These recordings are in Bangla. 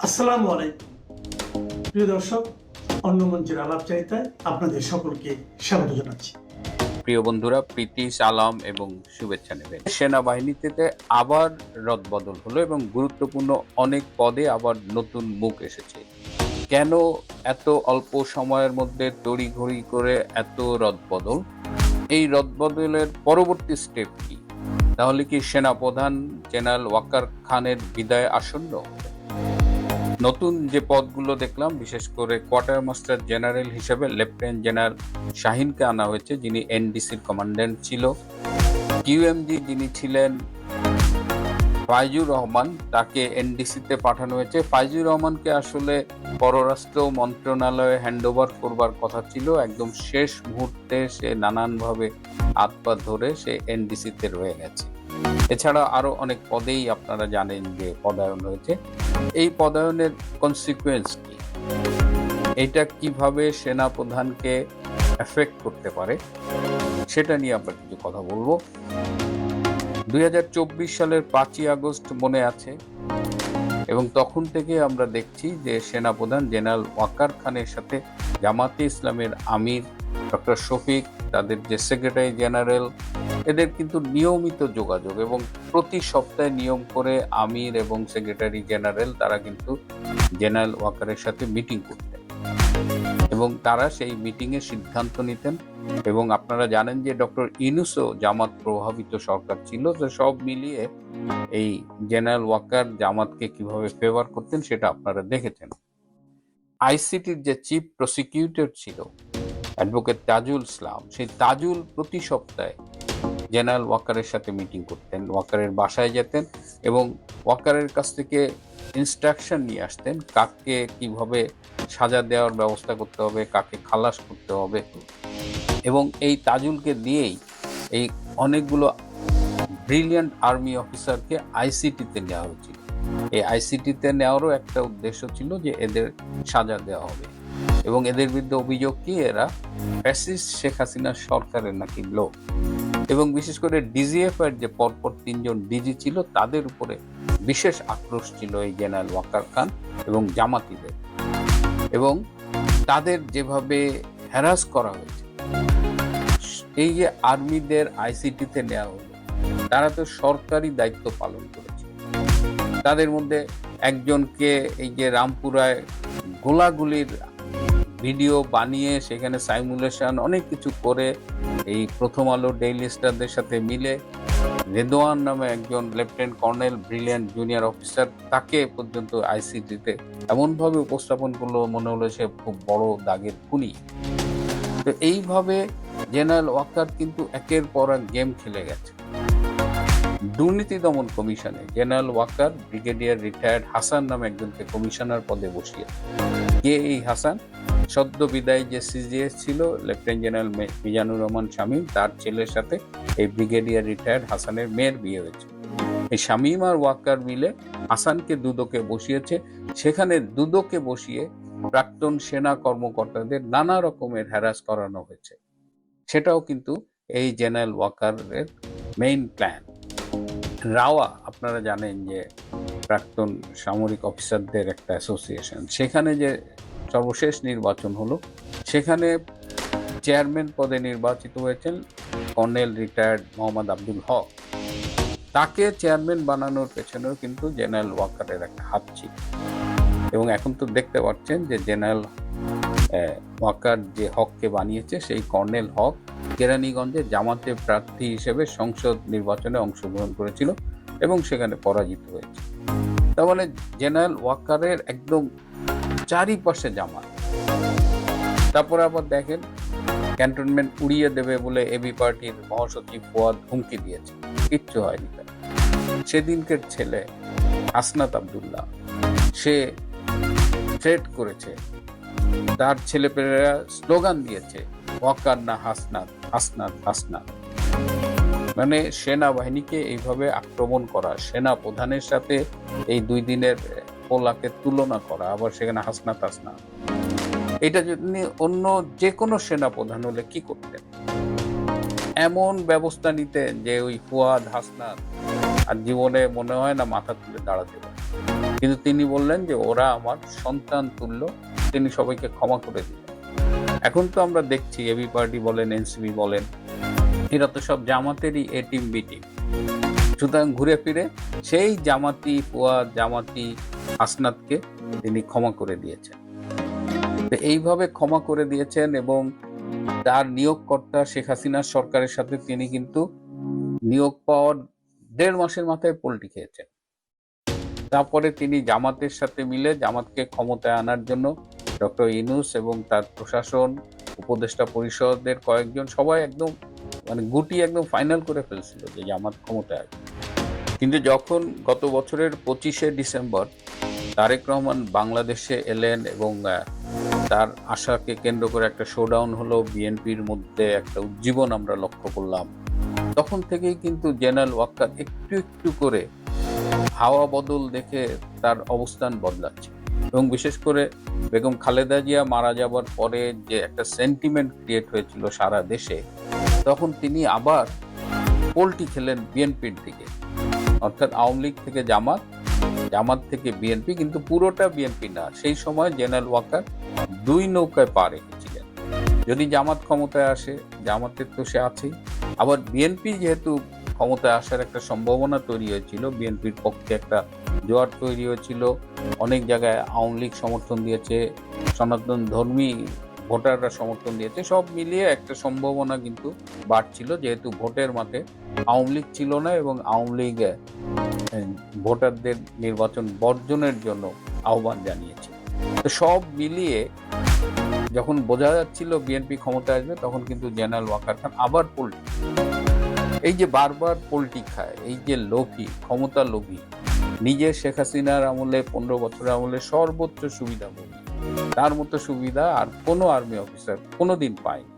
আসসালামু আলাইকুম প্রিয় দর্শক, অন্য মঞ্চের আলাপচারিতায় আপনাদের সকলকে স্বাগত জানাচ্ছি। প্রিয় বন্ধুরা, প্রীতি, সালাম এবং শুভেচ্ছা নেবেন। সেনাবাহিনীতে আবার রদবদল হলো এবং গুরুত্বপূর্ণ অনেক পদে আবার নতুন মুখ এসেছে। কেন এত অল্প সময়ের মধ্যে তড়িঘড়ি করে এত রদবদল? এই রদবদলের পরবর্তী স্টেপ কি? তাহলে কি সেনাপ্রধান জেনারেল ওয়াকার খানের বিদায় আসন্ন? নতুন যে পদগুলো দেখলাম, বিশেষ করে কোয়ার্টার মাস্টার জেনারেল হিসেবে লেফটেন্যান্ট জেনারেল শাহিনকে আনা হয়েছে, যিনি এনডিসির কমান্ড্যান্ট ছিল। কিউএমজি যিনি ছিলেন ফাইজুর রহমান, তাকে এনডিসিতে পাঠানো হয়েছে। ফাইজুর রহমানকে আসলে পররাষ্ট্র মন্ত্রণালয়ে হ্যান্ডওভার করবার কথা ছিল, একদম শেষ মুহূর্তে সে নানানভাবে হাত পা ধরে সে এনডিসিতে রয়ে গেছে। এছাড়া আরো অনেক পদেই আপনারা জানেন যে পদায়ন হয়েছে। এই পদায়নের কনসিকুয়েন্স কি, এটা কিভাবে সেনা প্রধানকে এফেক্ট করতে পারে, সেটা নিয়ে আমরা কিছু কথা বলবো। 2024 সালের 5ই আগস্ট মনে আছে, এবং তখন থেকে আমরা দেখছি যে সেনাপ্রধান জেনারেল ওয়াকার খানের সাথে জামাতে ইসলামের আমির ডক্টর শফিক, তাদের যে সেক্রেটারি জেনারেল, এদের কিন্তু নিয়মিত যোগাযোগ, এবং প্রতি সপ্তাহে নিয়ম করে আমির এবং সেক্রেটারি জেনারেল তারা কিন্তু জেনারেল ওয়াকারের সাথে মিটিং করতেন এবং তারা সেই মিটিংয়ে সিদ্ধান্ত নিতেন। এবং আপনারা জানেন যে ডক্টর ইউনূসও জামাত প্রভাবিত সরকার ছিল, তো সব মিলিয়ে এই জেনারেল ওয়াকার জামাতকে কিভাবে ফেভার করতেন সেটা আপনারা দেখেছেন। আইসিটির যে চিফ প্রসিকিউটর ছিল অ্যাডভোকেট তাজুল ইসলাম, সেই তাজুল প্রতি সপ্তাহে জেনারেল ওয়াকারের সাথে মিটিং করতেন, ওয়াকারের বাসায় যেতেন এবং ওয়াকারের কাছ থেকে ইনস্ট্রাকশন নিয়ে আসতেন কাকে কিভাবে সাজা দেওয়ার ব্যবস্থা করতে হবে, কাকে খালাস করতে হবে। এবং এই তাজুলকে দিয়েই এই অনেকগুলো ব্রিলিয়ান্ট আর্মি অফিসারকে আইসিটিতে নেওয়া হয়েছিল। এই আইসিটিতে নেওয়ারও একটা উদ্দেশ্য ছিল যে এদের সাজা দেওয়া হবে, এবং এদের বিরুদ্ধে অভিযোগ কি এরা ফ্যাসিস্ট শেখ হাসিনার সরকারের নাকি লোক। এবং বিশেষ করে ডিজিএফ এর যে পরপর 3জন ডিজি ছিল, তাদের উপরে বিশেষ আক্রোশ ছিল এই জেনারেল ওয়াকার খান এবং জামাতিদের, এবং তাদের যেভাবে হ্যারাস করা হয়েছে। এই যে আর্মিদের আইসিটিতে নেওয়া হলো, তারা তো সরকারি দায়িত্ব পালন করেছে। তাদের মধ্যে একজনকে এই যে রামপুরায় গোলাগুলির ভিডিও বানিয়ে সেখানে সাইমুলেশন অনেক কিছু করে এই প্রথম আলো ডেইলি স্টারদের সাথে মিলে রেদওয়ান নামে একজন lieutenant colonel brilliant junior officer, তাকে পর্যন্ত আইসিটিতে এমনভাবে উপস্থাপন করলো মনে হলো সে খুব বড় দাগের খুনি। তো এইভাবে জেনারেল ওয়াকার কিন্তু একের পর এক গেম খেলে গেছে। দুর্নীতি দমন কমিশনে general Waker brigadier retired Hasan নামে একজনকে কমিশনার পদে বসিয়ে। কে এই হাসান? সদ্য বিদায়ী যে সিজিএস ছিল লেফটেন্যান্ট জেনারেল মিজানুর রহমান শামীম, তার ছেলের সাথে এই ব্রিগেডিয়ার রিটায়ার্ড হাসানের মেয়ের বিয়ে হয়েছে। এই শামীম আর ওয়াকার মিলে হাসানকে দুদকে বসিয়েছে। সেখানে দুদকে বসিয়ে প্রাক্তন সেনা কর্মকর্তাদের নানা রকমের হ্যারাস করানো হয়েছে। সেটাও কিন্তু এই জেনারেল ওয়াকারের মেইন প্ল্যান। রাওয়া, আপনারা জানেন যে প্রাক্তন সামরিক অফিসারদের একটা অ্যাসোসিয়েশন, সেখানে যে সর্বশেষ নির্বাচন হলো, সেখানে চেয়ারম্যান পদে নির্বাচিত হয়েছেন কর্নেল রিটায়ার্ড মোহাম্মদ আব্দুল হক। তাকে চেয়ারম্যান বানানোর পেছনেও কিন্তু জেনারেল ওয়াকারের একটা হাত ছিল। এবং এখন তো দেখতে পাচ্ছেন যে জেনারেল ওয়াকার যে হককে বানিয়েছে, সেই কর্নেল হক কেরানীগঞ্জে জামাতে প্রার্থী হিসেবে সংসদ নির্বাচনে অংশগ্রহণ করেছিল এবং সেখানে পরাজিত হয়েছে। তার মানে জেনারেল ওয়াকারের একদম চারিপাশে জামাত। তারপরে আবার দেখেন, ক্যান্টনমেন্ট উড়িয়ে দেবে বলে এবি পার্টির মহাসচিব ফুয়াদ হুমকি দিয়েছে, কিচ্ছু হয়নি। সেদিনকের ছেলে হাসনাত আব্দুল্লাহ, সে থ্রেট করেছে, তার ছেলেপেলেরা স্লোগান দিয়েছে ওয়াকার না হাসনাত, হাসনাত হাসনাত। মানে সেনাবাহিনীকে এইভাবে আক্রমণ করা, সেনা প্রধানের সাথে এই 2 দিনের পোলাকে তুলনা করা, আবার সেখানে হাসনাত হাসনাত, এটা যদি অন্য যে কোনো সেনা প্রধান হলে কি করতেন? এমন ব্যবস্থা নিতেন যে ওই ফুয়াদ হাসনাত আর জীবনে মনে হয় না মাথা তুলে দাঁড়াতে পারে। কিন্তু তিনি বললেন যে ওরা আমার সন্তান তুল্য, তিনি সবাইকে ক্ষমা করে দিলেন। এখন তো আমরা দেখছি এবি পার্টি বলেন, এনসিপি বলেন, এরা তো সব জামাতেরই এ টিম বি টিম। সুতরাং ঘুরে ফিরে সেই জামাতি ফুয়াদ, জামাতি হাসনাতকে তিনি ক্ষমা করে দিয়েছেন। তো এইভাবে ক্ষমা করে দিয়েছেন এবং তার নিয়োগকর্তা শেখ হাসিনার সরকারের সাথে তিনি কিন্তু নিয়োগ পাওয়ার 1.5 মাসের মাথায় পল্টি খেয়েছেন। তারপরে তিনি জামাতের সাথে মিলে জামাতকে ক্ষমতায় আনার জন্য ডক্টর ইউনূস এবং তার প্রশাসন, উপদেষ্টা পরিষদের কয়েকজন সবাই একদম গুটি একদম ফাইনাল করে ফেলছিল যে জামাত ক্ষমতায় আসবে। কিন্তু যখন গত বছরের 25শে ডিসেম্বর তারেক রহমান বাংলাদেশে এলেন এবং তার আশাকে কেন্দ্র করে একটা শোডাউন হলো, বিএনপির মধ্যে একটা উজ্জীবন আমরা লক্ষ্য করলাম, তখন থেকেই কিন্তু জেনারেল ওয়াক্কার একটু একটু করে হাওয়া বদল দেখে তার অবস্থান বদলাচ্ছে। এবং বিশেষ করে বেগম খালেদা জিয়া মারা যাবার পরে যে একটা সেন্টিমেন্ট ক্রিয়েট হয়েছিল সারা দেশে, তখন তিনি আবার পোলটি খেলেন বিএনপির দিকে, অর্থাৎ আওয়ামী লীগ থেকে জামাত, জামাত থেকে বিএনপি, কিন্তু পুরোটা বিএনপি না। সেই সময় জেনারেল ওয়াকার 2 নৌকায় পা রেখেছিলেন। যদি জামাত ক্ষমতায় আসে, জামাতের তো সে আছেই, আবার বিএনপি যেহেতু ক্ষমতায় আসার একটা সম্ভাবনা তৈরি হয়েছিল, বিএনপির পক্ষে একটা জোয়ার তৈরি হয়েছিল, অনেক জায়গায় আওয়ামী লীগ সমর্থন দিয়েছে, সনাতন ধর্মী ভোটাররা সমর্থন দিয়েছে, সব মিলিয়ে একটা সম্ভাবনা কিন্তু বাড়ছিল, যেহেতু ভোটের মাঠে আওয়ামী লীগ ছিল না এবং আওয়ামী লীগ ভোটারদের নির্বাচন বর্জনের জন্য আহ্বান জানিয়েছে। তো সব মিলিয়ে যখন বোঝা যাচ্ছিল বিএনপি ক্ষমতায় আসবে, তখন কিন্তু জেনারেল ওয়াকার খান আবার পল্টি। এই যে বারবার পল্টি খায়, এই যে লোভী, ক্ষমতা লোভী, নিজের শেখ হাসিনার আমলে 15 বছরের আমলে সর্বোচ্চ সুবিধা ভোগী, তার মতো সুবিধা আর কোনো আর্মি অফিসার কোনোদিন পায়নি।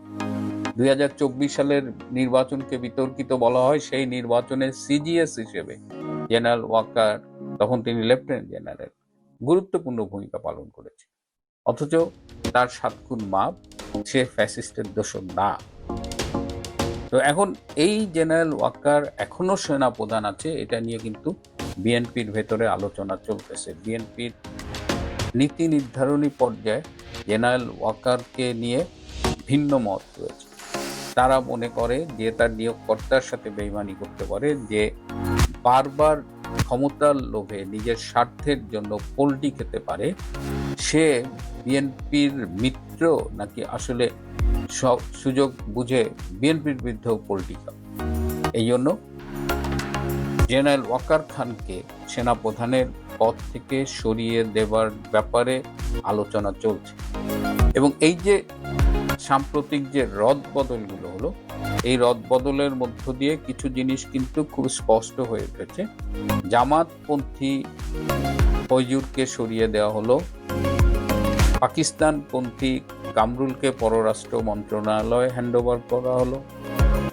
2024 সালের নির্বাচনকে বিতর্কিত বলা হয়, সেই নির্বাচনে সিজিএস হিসেবে জেনারেল ওয়াকার, তখন তিনি লেফটেন্যান্ট জেনারেল, গুরুত্বপূর্ণ ভূমিকা পালন করেছে। অথচ তার 7 গুণ মাপ, সে ফ্যাসিস্টের দোষর না। তো এখন এই জেনারেল ওয়াকার এখনো সেনা প্রধান আছে, এটা নিয়ে কিন্তু বিএনপির ভেতরে আলোচনা চলতেছে। বিএনপির নীতি নির্ধারণী পর্যায়ে জেনারেল ওয়াকারকে নিয়ে ভিন্ন মত রয়েছে। তারা মনে করে যে তার নিয়োগকর্তার সাথে বেইমানি করতে পারে, যে বারবার ক্ষমতার লোভে নিজের স্বার্থের জন্য পল্টি খেতে পারে, সে বিএনপির মিত্র নাকি আসলে সব সুযোগ বুঝে বিএনপির বিরুদ্ধেও পল্টি খাবে। এই জন্য জেনারেল ওয়াকার খানকে সেনাপ্রধানের পদ থেকে সরিয়ে দেবার ব্যাপারে আলোচনা চলছে। এবং এই যে সাম্প্রতিক যে রদবদলগুলো হলো, এই রদবদলের মধ্য দিয়ে কিছু জিনিস কিন্তু খুব স্পষ্ট হয়ে উঠেছে। জামাতপন্থী ফয়জুরকে সরিয়ে দেওয়া হলো, পাকিস্তানপন্থী কামরুলকে পররাষ্ট্র মন্ত্রণালয়ে হ্যান্ডওভার করা হলো,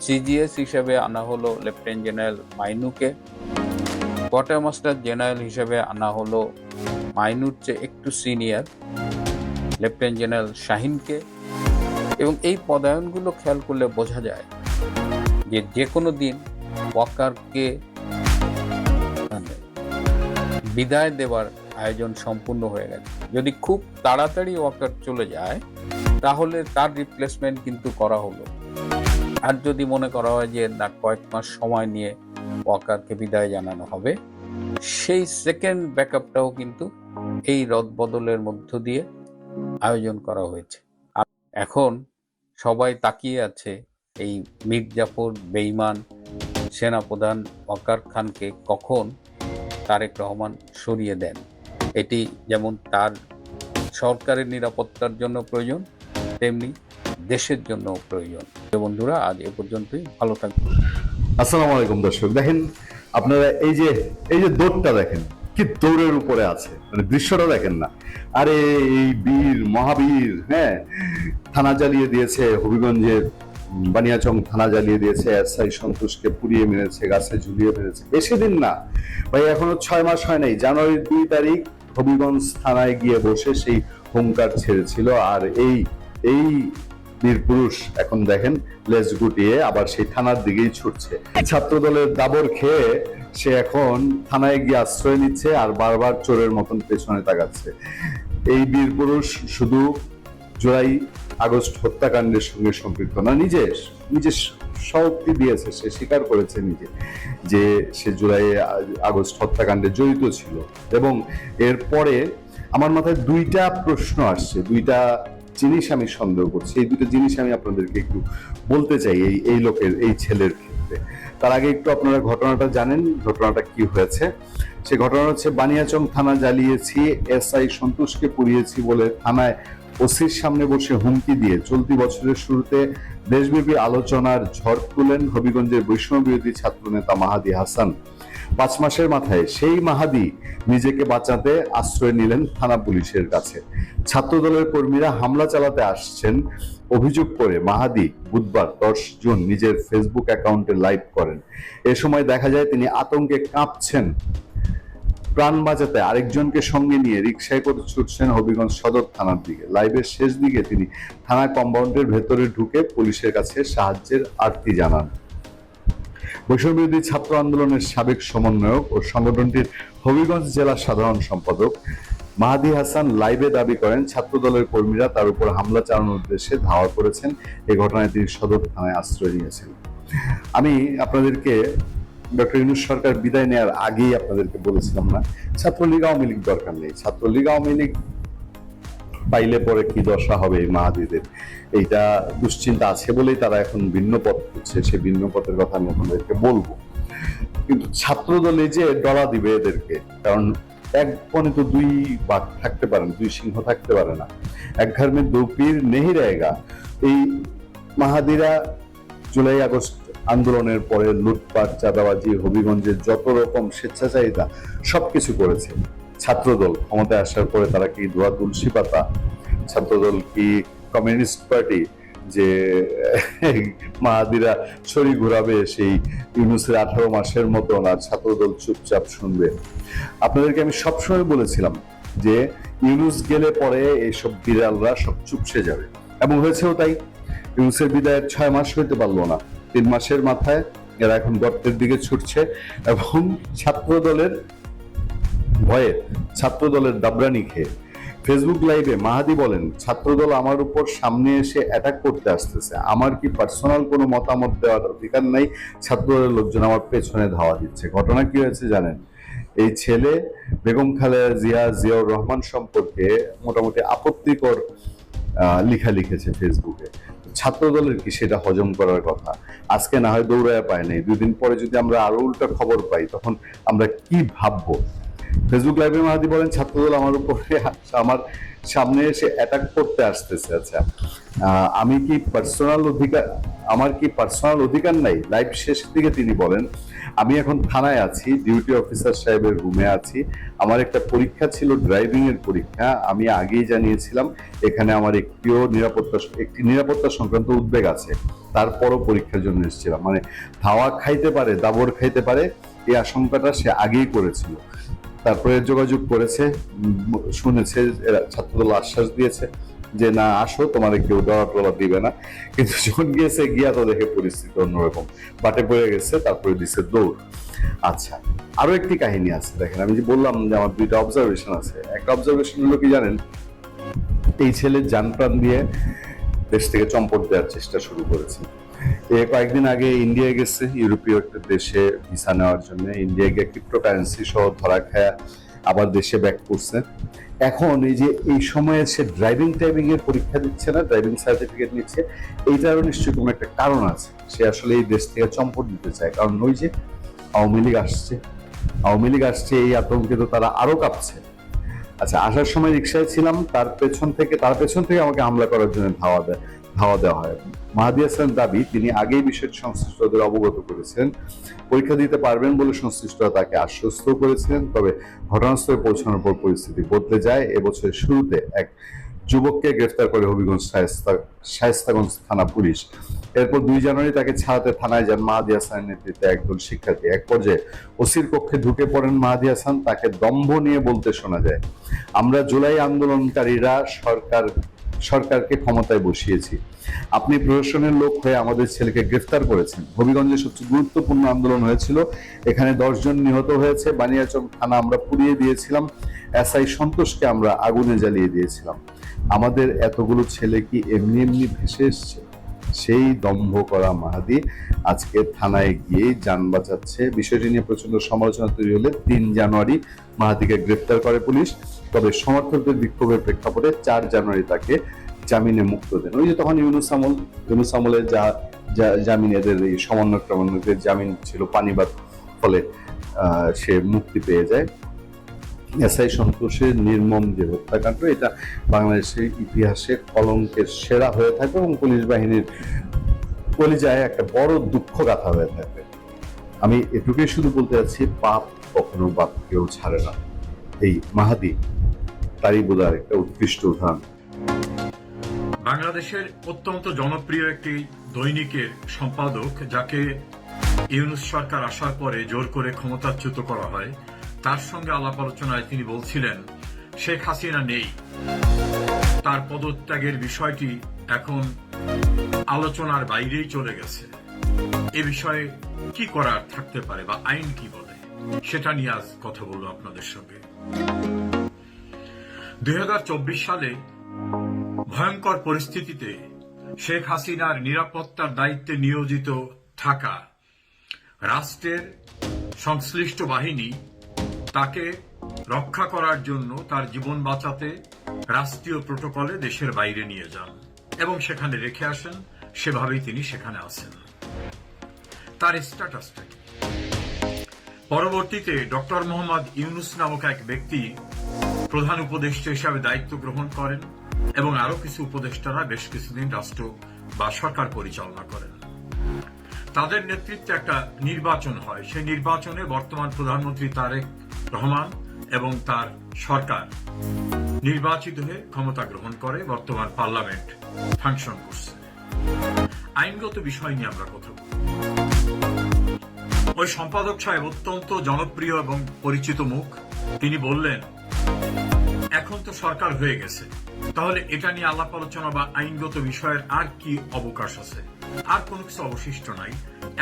সিজিএস হিসেবে আনা হলো লেফটেন্যান্ট জেনারেল মাইনুকে, কোয়ার্টারমাস্টার জেনারেল হিসেবে আনা হলো মাইনুর চেয়ে একটু সিনিয়র লেফটেন্যান্ট জেনারেল শাহিনকে। এবং এই পদায়নগুলো খেয়াল করলে বোঝা যায় যে যে কোনো দিন ওয়াকারকে বিদায় দেওয়ার আয়োজন সম্পূর্ণ হয়ে গেছে। যদি খুব তাড়াতাড়ি ওয়াকার চলে যায়, তাহলে তার রিপ্লেসমেন্ট কিন্তু করা হলো। আর যদি মনে করা হয় যে না, কয়েক মাস সময় নিয়ে ওয়াকারকে বিদায় জানানো হবে, সেই সেকেন্ড ব্যাকআপটাও কিন্তু এই রদবদলের মধ্য দিয়ে আয়োজন করা হয়েছে। এখন সবাই তাকিয়ে আছে এই মীর জাফর বেঈমান সেনাপ্রধান ওয়াকার খানকে কখন তারেক রহমান সরিয়ে দেন। এটি যেমন তার সরকারের নিরাপত্তার জন্য প্রয়োজন, তেমনি দেশের জন্য প্রয়োজন। বন্ধুরা, আজ এ পর্যন্তই, ভালো থাকবেন। আসসালামু আলাইকুম দর্শক, দেখেন আপনারা এই যে দৌড়টা দেখেন, কি দৌড়ের উপরে আছে, মানে দৃশ্যটা দেখেন না। আরে এই বীর মহাবীর, হ্যাঁ, থানা জ্বালিয়ে দিয়েছে, হবিগঞ্জের বানিয়াচং থানা জ্বালিয়ে দিয়েছে, এসআই সন্তোষকে পুড়িয়ে মেরেছে, গাছে ঝুলিয়ে ফেলেছে। বেশি দিন না ভাই, এখনো 6 মাস হয় নাই। জানুয়ারির 2 তারিখ হবিগঞ্জ থানায় গিয়ে বসে সেই হুঙ্কার ছেড়েছিল। আর এই বীর পুরুষ এখন দেখেন লেজ গুটিয়ে আবার সেই থানার দিকেই ছুটছে। ছাত্র দলের দাবর খেয়ে সে এখন থানায় গিয়ে আশ্রয় নিচ্ছে আর বারবার চোরের মতন পেছনে তাকাচ্ছে। এই বীর পুরুষ শুধু জুলাই আগস্ট হত্যাকাণ্ডের সঙ্গে সম্পৃক্ত না, নিজে স্বীকারোক্তি দিয়েছে, সে স্বীকার করেছে নিজে যে সে জুলাই আগস্ট হত্যাকাণ্ডে জড়িত ছিল। এবং এরপরে আমার মাথায় দুইটা প্রশ্ন আসছে, দুইটা জিনিস আমি সন্দেহ করছি। এই দুটো জিনিস আমি আপনাদেরকে একটু বলতে চাই এই লোকের, এই ছেলের ক্ষেত্রে। তার আগে একটু আপনারা ঘটনাটা জানেন, ঘটনাটা কি হয়েছে। সে ঘটনা হচ্ছে, বানিয়াচং থানা জ্বালিয়েছি, এসআই সন্তোষকে পুড়িয়েছি বলে থানায় ওসির সামনে বসে হুমকি দিয়ে চলতি বছরের শুরুতে দেশব্যাপী আলোচনার ঝড় তুলেন হবিগঞ্জের বৈষম্য বিরোধী ছাত্র নেতা মাহাদি হাসান। 5 মাসের মাথায় সেই মাহাদি নিজেকে বাঁচাতে আশ্রয় নিলেন থানা পুলিশের কাছে। ছাত্রদলের কর্মীরা হামলা চালাতে আসছেন অভিযোগ করে মাহাদি বুধবার 10 জুন নিজের ফেসবুক অ্যাকাউন্টে লাইভ করেন। এ সময় দেখা যায় তিনি আতঙ্কে কাঁপছেন। প্রাণ বাঁচাতে আরেকজনকে সঙ্গে নিয়ে রিকশায় করে ছুটছেন হবিগঞ্জ সদর থানার দিকে। লাইভের শেষ দিকে তিনি থানা কম্পাউন্ডের ভেতরে ঢুকে পুলিশের কাছে সাহায্যের আর্তি জানান। বৈষম্য বিরোধী ছাত্র আন্দোলনের সাবেক সমন্বয়ক ও সংগঠনটির হবিগঞ্জ জেলা সাধারণ সম্পাদক মাহাদি হাসান লাইভে দাবি করেন ছাত্র দলের কর্মীরা তার উপর হামলা চালানোর উদ্দেশ্যে ধাওয়া করেছেন। এই ঘটনায় তিনি সদর থানায় আশ্রয় নিয়েছেন। আমি আপনাদেরকে ডক্টর ইউনূস সরকার বিদায় নেওয়ার আগেই আপনাদেরকে বলেছিলাম না, ছাত্রলীগ আওয়ামী লীগ দরকার নেই, ছাত্রলীগ আওয়ামী লীগ পাইলে পরে কি দশা হবে এই মাহাদিদের, এইটা দুশ্চিন্তা আছে বলেই তারা এখন ভিন্ন পথ খুঁজছে। সে ভিন্ন পথের কথা আমি আপনাদেরকে বলবো। কিন্তু ছাত্র দলে যে ডলা দিবে এদেরকে, কারণ এক বনে তো দুই বাঘ থাকতে পারেন, দুই সিংহ থাকতে পারে না। এক ঘর মে দো পীর নেহি রয়েগা। এই মাহাদিরা জুলাই আগস্ট আন্দোলনের পরে লুটপাট, চাঁদাবাজি, হবিগঞ্জের যত রকম স্বেচ্ছাচারিতা সবকিছু করেছে। ছাত্রদল ক্ষমতায় আসার পরে তারা কি দোয়া তুলসী পাতা? ছাত্রদল কি কমিউনিস্ট পার্টি যে মাহাদিরা ছড়ি ঘুরাবে সেই ইউনূসের 18 মাসের মতো? না, ছাত্রদল চুপচাপ শুনবে? আপনাদেরকে আমি সবসময় বলেছিলাম যে ইউনূস গেলে পরে এইসব বিড়ালরা সব চুপসে যাবে, এবং হয়েছেও তাই। ইউনূসের বিদায়ের 6 মাস হইতে পারলো না, 3 মাসের মাথায় এরা এখন গর্তের দিকে ছুটছে। এবং ছাত্রদলের ভয়ে, ছাত্রদলের দাবরানি খেয়ে ফেসবুক লাইভে মাহাদি বলেন, ছাত্রদল আমার উপর সামনে এসে অ্যাটাক করতে আসতেছে, আমার কি পার্সোনাল কোনো মতামত দেওয়ার অধিকার নাই? ছাত্রদলের লোকজন আমার পেছনে ধাওয়া দিচ্ছে। ঘটনা কি হয়েছে জানেন? এই ছেলে বেগম খালেদা জিয়া, জিয়াউর রহমান সম্পর্কে মোটামুটি আপত্তিকর লেখা লিখেছে ফেসবুকে। ছাত্রদলের কি সেটা হজম করার কথা? আজকে না হয় দৌড়ায় পায় নাই, 2 দিন পরে যদি আমরা আরো উল্টা খবর পাই তখন আমরা কি ভাববো? ফেসবুক লাইভে মাহাদি বলেন, ছাত্রদল আমার উপরে, আমার সামনে এসে অ্যাটাক করতে আসতেছে। আচ্ছা, আমি কি পার্সোনাল অধিকার, আমার কি পার্সোনাল অধিকার নাই? লাইভ শেষের দিকে তিনি বলেন, আমি এখন থানায় আছি, ডিউটি অফিসার সাহেবের রুমে আছি, আমার একটা পরীক্ষা ছিল, ড্রাইভিং এর পরীক্ষা, আমি আগেই জানিয়েছিলাম এখানে আমার একটি নিরাপত্তা সংক্রান্ত উদ্বেগ আছে, তারপরও পরীক্ষার জন্য এসেছিলাম। মানে ধাওয়া খাইতে পারে, দাবর খাইতে পারে, এই আশঙ্কাটা সে আগেই করেছিল। তারপরে যোগাযোগ করেছে, শুনেছে, ছাত্রদল আশ্বাস দিয়েছে যে না আসো, তোমার কেউ ডলা দিবে না। কিন্তু যখন গিয়েছে, গিয়া তো দেখে পরিস্থিতি অন্যরকম, বাটে পড়ে গেছে, তারপরে দিছে দৌড়। আচ্ছা, আরো একটি কাহিনী আছে। দেখেন, আমি যে বললাম যে আমার 2টা অবজারভেশন আছে। একটা অবজারভেশন হলো কি জানেন, এই ছেলে জান প্রাণ দিয়ে দেশ থেকে চম্পট দেওয়ার চেষ্টা শুরু করেছে। কয়েকদিন আগে ইন্ডিয়া গেছে, ইউরোপীয় একটা দেশে ভিসা নেওয়ার জন্য। ইন্ডিয়া গিয়ে ক্রিপ্টোকারেন্সি সহ ধরা খায়া আবার দেশে ব্যাক করছে। এখন এই যে এই সময়ে সে ড্রাইভিং এর পরীক্ষা দিচ্ছে না, ড্রাইভিং সার্টিফিকেট নিচ্ছে, এইটারও নিশ্চয়ই কোনো একটা কারণ আছে। সে আসলে এই দেশ থেকে চম্পট দিতে চায়, কারণ ওই যে আওয়ামী লীগ আসছে, এই আতঙ্কে তো তারা আরো কাঁপছে। আচ্ছা, আসার সময় রিক্সায় ছিলাম, তার পেছন থেকে আমাকে হামলা করার জন্য ধাওয়া দেওয়া হয়। মাহাদি হাসান দাবি, তিনি আগেই বিষয়টি সংশ্লিষ্টদের অবগত করেছেন, পরীক্ষা দিতে পারবেন বলে সংশ্লিষ্টরা তাকে আশ্বস্ত করেছিলেন। তবে ঘটনাস্থলে পৌঁছানোর পর পরিস্থিতি বদলে যায়। এবছরের শুরুতে এক যুবককে গ্রেফতার করে হবিগঞ্জ শায়েস্তাগঞ্জ থানা পুলিশ। এরপর 2 জানুয়ারি তাকে ছাড়াতে থানায় যান মাহাদি হাসানের নেতৃত্বে একদল শিক্ষার্থী। এক পর্যায়ে ওসির কক্ষে ঢুকে পড়েন মাহাদি হাসান। তাকে দম্ভ নিয়ে বলতে শোনা যায়, আমরা জুলাই আন্দোলনকারীরা সরকার সরকারকে ক্ষমতায় বসিয়েছি। আপনি প্রশাসনের লোক হয়ে আমাদের ছেলেকে গ্রেফতার করেছেন। হবিগঞ্জে সবচেয়ে গুরুত্বপূর্ণ আন্দোলন হয়েছিল, এখানে 10 জন নিহত হয়েছে। বানিয়াচং থানা আমরা পুড়িয়ে দিয়েছিলাম, এসআই সন্তোষকে আমরা আগুনে জ্বালিয়ে দিয়েছিলাম। আমাদের এতগুলো ছেলে কি এমনি এমনি ভেসে এসছে? সেই দম্ভ করা মাহাদি আজকে থানায় গিয়ে যান বাঁচাচ্ছে। বিষয়টি নিয়ে প্রচন্ড সমালোচনা তৈরি হলে 3 জানুয়ারি মাহাদিকে গ্রেফতার করে পুলিশ। তবে সমর্থকদের বিক্ষোভের প্রেক্ষাপটে 4 জানুয়ারি তাকে জামিনে মুক্ত দেন। ওই যে তখন ইউনুস আমলের জামিন, এদের এই সমন্বয়কদের জামিন ছিল পানিবাদ, ফলে সে মুক্তি পেয়ে যায়। এসআই সন্তোষের নির্মম যে হত্যাকাণ্ড, এটা বাংলাদেশের ইতিহাসে কলঙ্কের সেরা হয়ে থাকবে এবং পুলিশ বাহিনীর কলিজায় একটা বড় দুঃখ গাথা হয়ে থাকবে। আমি এটুকুই শুধু বলতে চাচ্ছি, পাপ কখনো বাপকেও ছাড়ে না। এই মাহাদি তারই বোধহয় একটা উৎকৃষ্ট উদাহরণ। বাংলাদেশের অত্যন্ত জনপ্রিয় একটি দৈনিকের সম্পাদক, যাকে ইউনূস সরকার আসার পরে জোর করে ক্ষমতাচ্যুত করা হয়, তার সঙ্গে আলাপ আলোচনায় তিনি বলছিলেন শেখ হাসিনা নেই, তার পদত্যাগের বিষয়টি এখন আলোচনার বাইরেই চলে গেছে। এ বিষয়ে কি করার থাকতে পারে বা আইন কি বলে, সেটা নিয়ে আজ কথা বলবো আপনাদের সঙ্গে। 2024 সালে ভয়ঙ্কর পরিস্থিতিতে শেখ হাসিনার নিরাপত্তার দায়িত্বে নিয়োজিত থাকা রাষ্ট্রের সংশ্লিষ্ট বাহিনী তাকে রক্ষা করার জন্য তার জীবন বাঁচাতে রাষ্ট্রীয় প্রটোকলে দেশের বাইরে নিয়ে যান এবং সেখানে রেখে আসেন। সেভাবেই তিনি সেখানে আছেন। তার স্ট্যাটাসটা কি? পরবর্তীতে ডক্টর মোহাম্মদ ইউনূস নামক এক ব্যক্তি প্রধান উপদেষ্টা হিসাবে দায়িত্ব গ্রহণ করেন এবং আরো কিছু উপদেষ্টারা বেশ কিছুদিন রাষ্ট্র বা সরকার পরিচালনা করেন। তাদের নেতৃত্বে একটা নির্বাচন হয়। সেই নির্বাচনে বর্তমান প্রধানমন্ত্রী তারেক রহমান এবং তার সরকার নির্বাচিত হয়ে ক্ষমতা গ্রহণ করে। বর্তমান পার্লামেন্ট ফাংশন করছে। আইনগত বিষয় নিয়ে আমরা কথা বলব। ওই সম্পাদক সাহেব অত্যন্ত জনপ্রিয় এবং পরিচিত মুখ। তিনি বললেন, এখন তো সরকার হয়ে গেছে, তাহলে এটা নিয়ে আলাপ আলোচনা বা আইনগত বিষয়ের আর কি অবকাশ আছে? আর কোনো কিছু অবশিষ্ট নাই,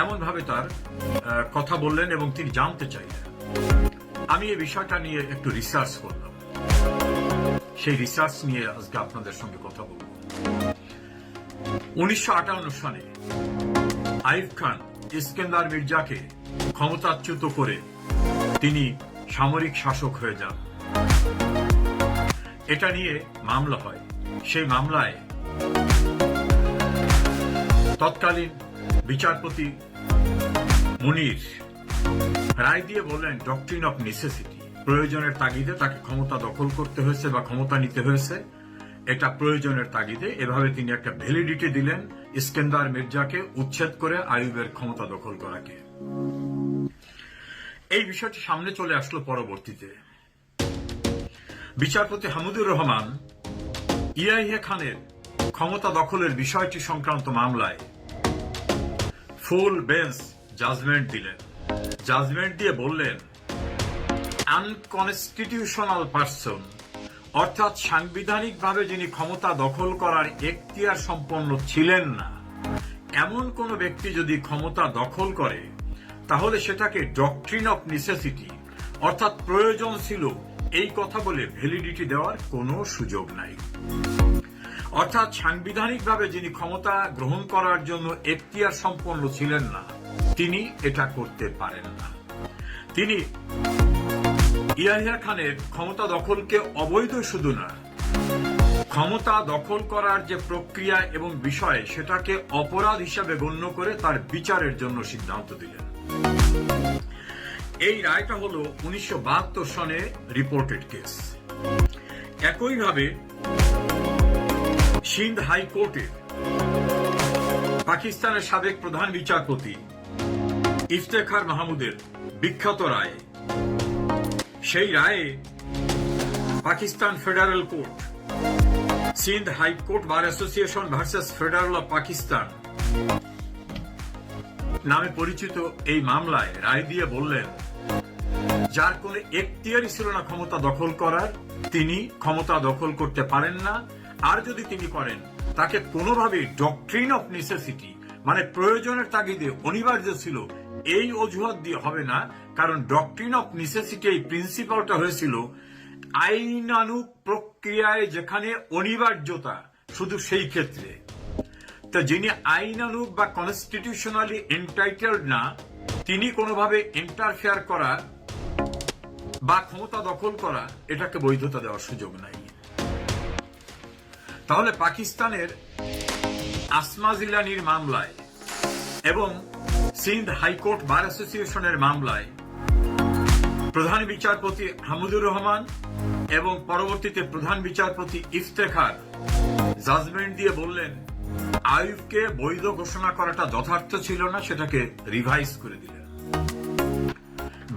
এমন ভাবে তার কথা বললেন এবং তিনি জানতে চাইলেন। আমি এই বিষয়টা নিয়ে একটু রিসার্চ করলাম। সেই রিসার্চ নিয়ে আজকে আপনাদের সঙ্গে কথা বলব। 1958 সালে আইয়ুব খান ইস্কেন্দার মির্জাকে ক্ষমতাচ্যুত করে তিনি সামরিক শাসক হয়ে যান। এটা নিয়ে মামলা হয়। সেই মামলায় তৎকালীন বিচারপতি মুনির রায় দিয়ে বললেন ডক্ট্রিন অফ নেসেসিটি, প্রয়োজনের তাগিদে তাকে ক্ষমতা দখল করতে হয়েছে বা ক্ষমতা নিতে হয়েছে, এটা প্রয়োজনের তাগিদে। এভাবে তিনি একটা ভ্যালিডিটি দিলেন ইস্কেন্দার মির্জাকে উচ্ছেদ করে আইয়ুবের ক্ষমতা দখল করাকে। এই বিষয়টি সামনে চলে আসলো পরবর্তীতে। বিচারপতি হামিদুর রহমান ইয়াহিয়া খানের ক্ষমতা দখলের বিষয়টি সংক্রান্ত মামলায় ফুল বেঞ্চ জাজমেন্ট দিলেন। জাজমেন্ট দিয়ে বললেন, আনকনস্টিটিউশনাল পারসন, অর্থাৎ সাংবিধানিকভাবে যিনি ক্ষমতা দখল করার এখতিয়ার সম্পন্ন ছিলেন না, এমন কোন ব্যক্তি যদি ক্ষমতা দখল করে, তাহলে সেটাকে ডক্ট্রিন অফ নেসেসিটি, অর্থাৎ প্রয়োজন ছিল এই কথা বলে ভ্যালিডিটি দেওয়ার কোনো সুযোগ নাই। অর্থাৎ সাংবিধানিকভাবে যিনি ক্ষমতা গ্রহণ করার জন্য এখতিয়ার সম্পন্ন ছিলেন না, তিনি এটা করতে পারেন না। তিনি ইয়াহিয়া খানের ক্ষমতা দখলকে অবৈধ শুধু না, ক্ষমতা দখল করার যে প্রক্রিয়া এবং বিষয়, সেটাকে অপরাধ হিসাবে গণ্য করে তার বিচারের জন্য সিদ্ধান্ত দিলেন। এই রায়টা হলো 1972 সনে রিপোর্টেড কেস। একইভাবে সিন্ধ হাইকোর্টের পাকিস্তানের সাবেক প্রধান বিচারপতি ইফতেখার মাহমুদের বিখ্যাত রায়, সেই রায়ে Pakistan federal court, Sindh high court bar association versus federal of Pakistan নামে পরিচিত এই মামলায় রায় দিয়ে বললেন, যার কোনো এখতিয়ারই ছিল না ক্ষমতা দখল করার, তিনি ক্ষমতা দখল করতে পারেন না। আর যদি তিনি করেন, তাকে কোনোভাবে ডক্ট্রিন অফ নেসেসিটি মানে প্রয়োজনের তাগিদে অনিবার্য ছিল এই অজুহাত দিয়ে হবে না। কারণ ডক্ট্রিন অফ নেসেসিটি এই প্রিন্সিপালটা হয়েছিল আইনানুগ প্রক্রিয়ায় যেখানে অনিবার্যতা, শুধু সেই ক্ষেত্রে। তো যিনি আইনানুগ বা কনস্টিটিউশনালি এন্টাইটেলড না, তিনি কোনোভাবে ইন্টারফেয়ার করা বা ক্ষমতা দখল করা, এটাকে বৈধতা দেওয়ার সুযোগ নাই। তাহলে পাকিস্তানের আসমা জিলানির মামলায় এবং সিন্ধ হাইকোর্ট বার অ্যাসোসিয়েশনের মামলায় প্রধান বিচারপতি হামিদুর রহমান এবং পরবর্তীতে প্রধান বিচারপতি ইফতেখার জাজমেন্ট দিয়ে বললেন আইয়ুবকে বৈধ ঘোষণা করাটা যথার্থ ছিল না, সেটাকে রিভাইজ করে দিলেন।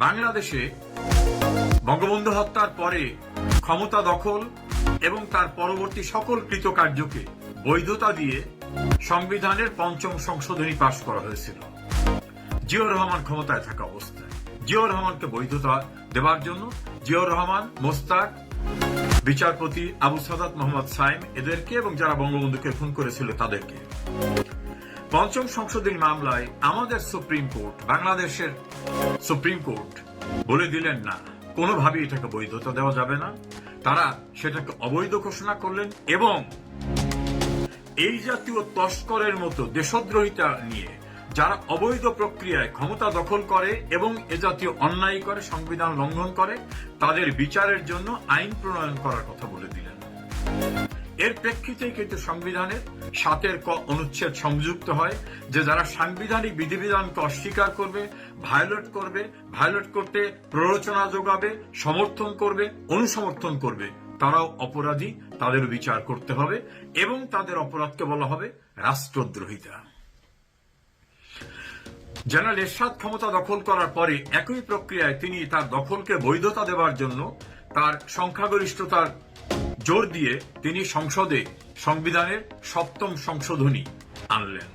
বাংলাদেশে বঙ্গবন্ধু হত্যার পরে ক্ষমতা দখল এবং তার পরবর্তী সকল কৃতকার্যকে বৈধতা দিয়ে সংবিধানের ৫ম সংশোধনী পাশ করা হয়েছিল জিয়াউর রহমান ক্ষমতায় থাকা অবস্থায়। জিয়াউর রহমানকে বৈধতা দেওয়ার জন্য জিয়াউর রহমান, মোস্তাক, বিচারপতি আবু সাদাত মোহাম্মদ সাইম এদেরকে এবং যারা বঙ্গবন্ধুকে খুন করেছিল তাদেরকে ৫ম সংশোধনী মামলায় আমাদের সুপ্রিম কোর্ট, বাংলাদেশের সুপ্রিম কোর্ট বলে দিলেন না, কোনোভাবেই এটাকে বৈধতা দেওয়া যাবে না। তারা সেটাকে অবৈধ ঘোষণা করলেন এবং এই জাতীয় তস্করের মতো দেশদ্রোহিতা নিয়ে যারা অবৈধ প্রক্রিয়ায় ক্ষমতা দখল করে এবং এ জাতীয় অন্যায় করে, সংবিধান লঙ্ঘন করে, তাদের বিচারের জন্য আইন প্রণয়ন করার কথা বলে দিলেন। এর প্রেক্ষিতে কিন্তু সংবিধানের ৭ অনুচ্ছেদ সংযুক্ত হয় যে যারা সাংবিধানিক বিধিবিধানকে অস্বীকার করবে, ভায়োলেট করতে প্ররোচনা যোগাবে, সমর্থন করবে, অনুসমর্থন করবে, তারাও অপরাধী, তাদের বিচার করতে হবে এবং তাদের অপরাধকে বলা হবে রাষ্ট্রদ্রোহিতা। জেনারেল এরশাদ ক্ষমতা দখল করার পরে একই প্রক্রিয়ায় তিনি তার দখলকে বৈধতা দেওয়ার জন্য তার সংখ্যাগরিষ্ঠতার জোর দিয়ে তিনি সংসদে সংবিধানের ৭ম সংশোধনী আনলেন,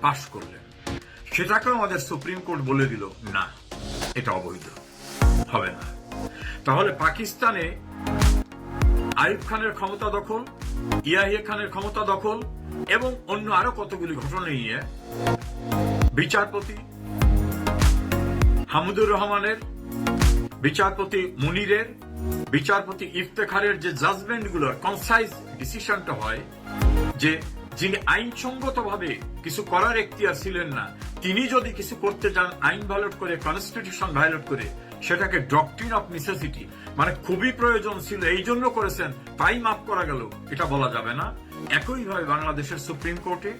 পাশ করলেন। সেটাকেও আমাদের সুপ্রিম কোর্ট বলে দিল না, এটা অবৈধ, হবে না। তাহলে পাকিস্তানে আইয়ুব খানের ক্ষমতা দখল, ইয়াহিয়া খানের ক্ষমতা দখল এবং অন্য আরো কতগুলি ঘটনা নিয়ে বিচারপতি হামিদুর রহমানের, বিচারপতি মুনিরের, বিচারপতি ইফতেখারের যে জাজমেন্টগুলো, কনসাইজ ডিসিশনটা হয় যে যিনি আইনসঙ্গতভাবে কিছু করার এখতিয়ার ছিলেন না, তিনি যদি কিছু করতে যান আইন ভায়োলেট করে, কনস্টিটিউশন ভায়োলেট করে, সেটাকে ডক্ট্রিন অফ নেসেসিটি মানে খুবই প্রয়োজন ছিল এই জন্য করেছেন তাই মাফ করা গেল, এটা বলা যাবে না। একইভাবে বাংলাদেশের সুপ্রিম কোর্টে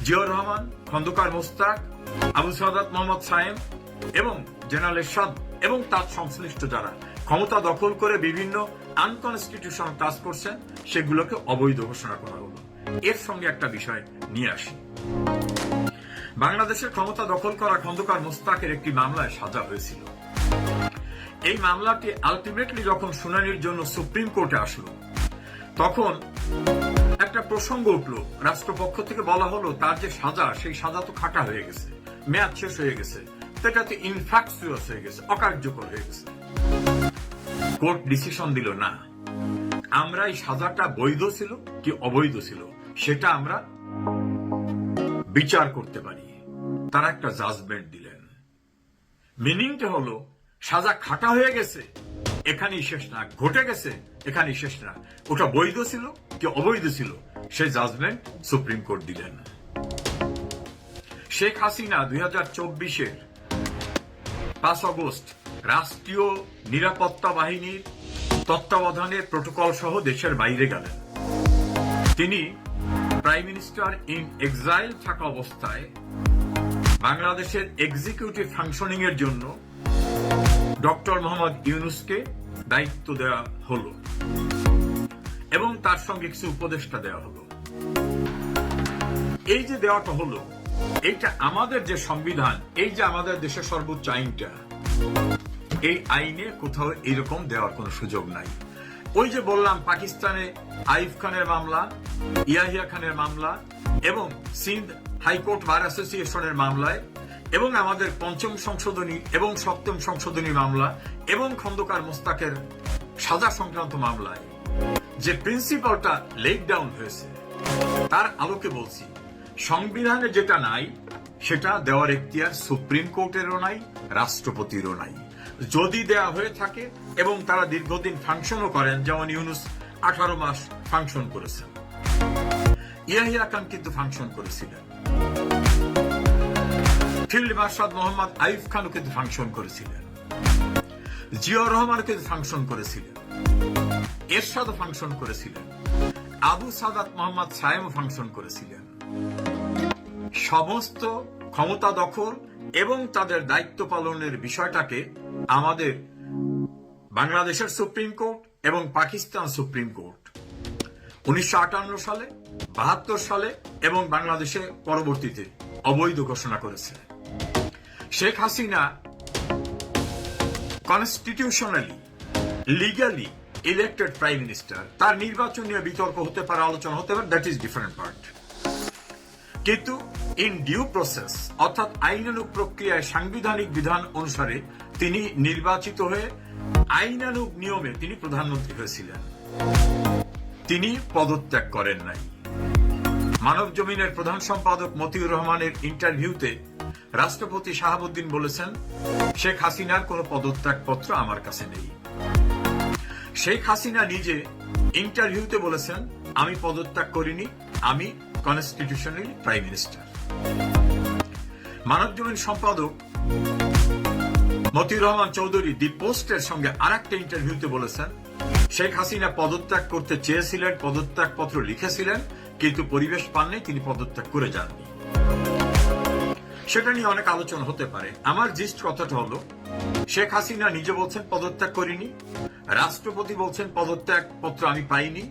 জিয়াউর রহমান, খন্দকার মোস্তাক, আবু সাদাত মোহাম্মদ সাইম এবং জেনারেল এরশাদ এবং তার সংশ্লিষ্ট যারা ক্ষমতা দখল করে বিভিন্ন আনকনস্টিটিউশনাল কাজ করছেন, সেগুলোকে অবৈধ ঘোষণা করা হলো। এর সঙ্গে একটা বিষয় নিয়ে আসি। বাংলাদেশের ক্ষমতা দখল করা খন্দকার মোস্তাকের একটি মামলায় সাজা হয়েছিল। এই মামলাটি আলটিমেটলি যখন শুনানির জন্য সুপ্রিম কোর্টে আসলো, তখন একটা প্রসঙ্গ উঠলো। রাষ্ট্রপক্ষ থেকে বলা হলো তার যে সাজা, সেই সাজা তো খাটা হয়ে গেছে, মেয়াদ শেষ হয়ে গেছে, সেটাতে ইনফ্রাকচুয়াস হয়ে গেছে, অকার্যকর হয়ে গেছে। কোর্ট ডিসিশন দিল না, আমরা এই সাজাটা বৈধ ছিল কি অবৈধ ছিল সেটা আমরা বিচার করতে পারি। তারা একটা জাজমেন্ট দিলেন। মিনিংটা হলো সাজা খাটা হয়ে গেছে, এখানেই শেষ না, ঘটে গেছে, এখানেই শেষ না, ওটা বৈধ ছিল কি অবৈধ ছিল সেই জাজমেন্ট সুপ্রিম কোর্ট দিলেন। শেখ হাসিনা 2024-এর 5 আগস্ট রাষ্ট্রীয় নিরাপত্তা বাহিনীর তত্ত্বাবধানে প্রটোকল সহ দেশের বাইরে গেলেন। তিনি প্রাইম মিনিস্টার ইন এক্সাইল থাকা অবস্থায় বাংলাদেশের এক্সিকিউটিভ ফাংশনিং এর জন্য ডক্টর মোহাম্মদ ইউনূসকে দায়িত্ব দেওয়া হলো এবং তার সঙ্গে কিছু উপদেষ্টা দেওয়া হলো। এই যে দেওয়াটা হলো, এইটা আমাদের যে সংবিধান, এই যে আমাদের দেশের সর্বোচ্চ আইনটা, এই আইনে কোথাও এরকম দেওয়ার কোনো সুযোগ নাই। ওই যে বললাম পাকিস্তানে আইয়ুব খানের মামলা, ইয়াহিয়া খানের মামলা এবং সিন্ধ হাইকোর্ট বার অ্যাসোসিয়েশনের মামলায় এবং আমাদের ৫ম সংশোধনী এবং ৭ম সংশোধনী মামলা এবং খন্দকার মোস্তাকের সাজা সংক্রান্ত মামলায় যে প্রিন্সিপালটা লেগ ডাউন হয়েছে তার আলোকে বলছি, সংবিধানে যেটা নাই সেটা দেওয়ার এখতিয়ার সুপ্রিম কোর্টেরও নাই, রাষ্ট্রপতিরও নাই। যদি দেয়া হয়ে থাকে এবং তারা দীর্ঘদিন ফাংশনও করেন, যেমন ইউনূস 18 মাস ফাংশন করেছেন, ইয়াহিয়া খান কিন্তু ফাংশন করেছিলেন, ফিল্ড মার্শাল মোহাম্মদ আইয়ুব খানও কিন্তু ফাংশন করেছিলেন, জিয়াউর রহমান কিন্তু ফাংশন করেছিলেন, এরশাদও ফাংশন করেছিলেন, আবু সাদাত মোহাম্মদ সায়েমও ফাংশন করেছিলেন। সমস্ত ক্ষমতা দখল এবং তাদের দায়িত্ব পালনের বিষয়টাকে আমাদের বাংলাদেশের সুপ্রিম কোর্ট এবং পাকিস্তান সুপ্রিম কোর্ট 1958 সালে, 72 সালে এবং বাংলাদেশে পরবর্তীতে অবৈধ ঘোষণা করেছে। Sheikh Hasina constitutionally legally elected prime minister, তার নির্বাচন নিয়ে বিতর্ক হতে পারে, আলোচনা হতে পারে, দ্যাট ইজ ডিফারেন্ট পার্ট। কিন্তু ইন ডিউ প্রসেস অর্থাৎ আইনানুগ প্রক্রিয়ায় সাংবিধানিক বিধান অনুসারে তিনি নির্বাচিত হয়ে আইনানুগ নিয়মে তিনি প্রধানমন্ত্রী হয়েছিলেন। তিনি পদত্যাগ করেন নাই। মানব জমিনের প্রধান সম্পাদক মতিউর রহমানের ইন্টারভিউতে রাষ্ট্রপতি শাহাবুদ্দিন বলেছেন, শেখ হাসিনার কোনো পদত্যাগ পত্র আমার কাছে নেই। শেখ হাসিনা নিজে ইন্টারভিউতে বলেছেন, আমি পদত্যাগ করিনি, আমি কনস্টিটিউশনাল প্রাইম মিনিস্টার। মানব জমিন সম্পাদক মতিউর রহমান চৌধুরী দি পোস্টের সঙ্গে আরেকটা ইন্টারভিউতে বলেছেন, শেখ হাসিনা পদত্যাগ করতে চেয়েছিলেন, পদত্যাগ পত্র লিখেছিলেন, কিন্তু পরিবেশ পাননি, তিনি পদত্যাগ করে যাননি। সেটা নিয়ে অনেক আলোচনা হতে পারে। আমার জিস্ট কথাটা হলো, শেখ হাসিনা নিজে বলছেন পদত্যাগ করিনি, রাষ্ট্রপতি বলছেন পদত্যাগ পত্র আমি পাইনি।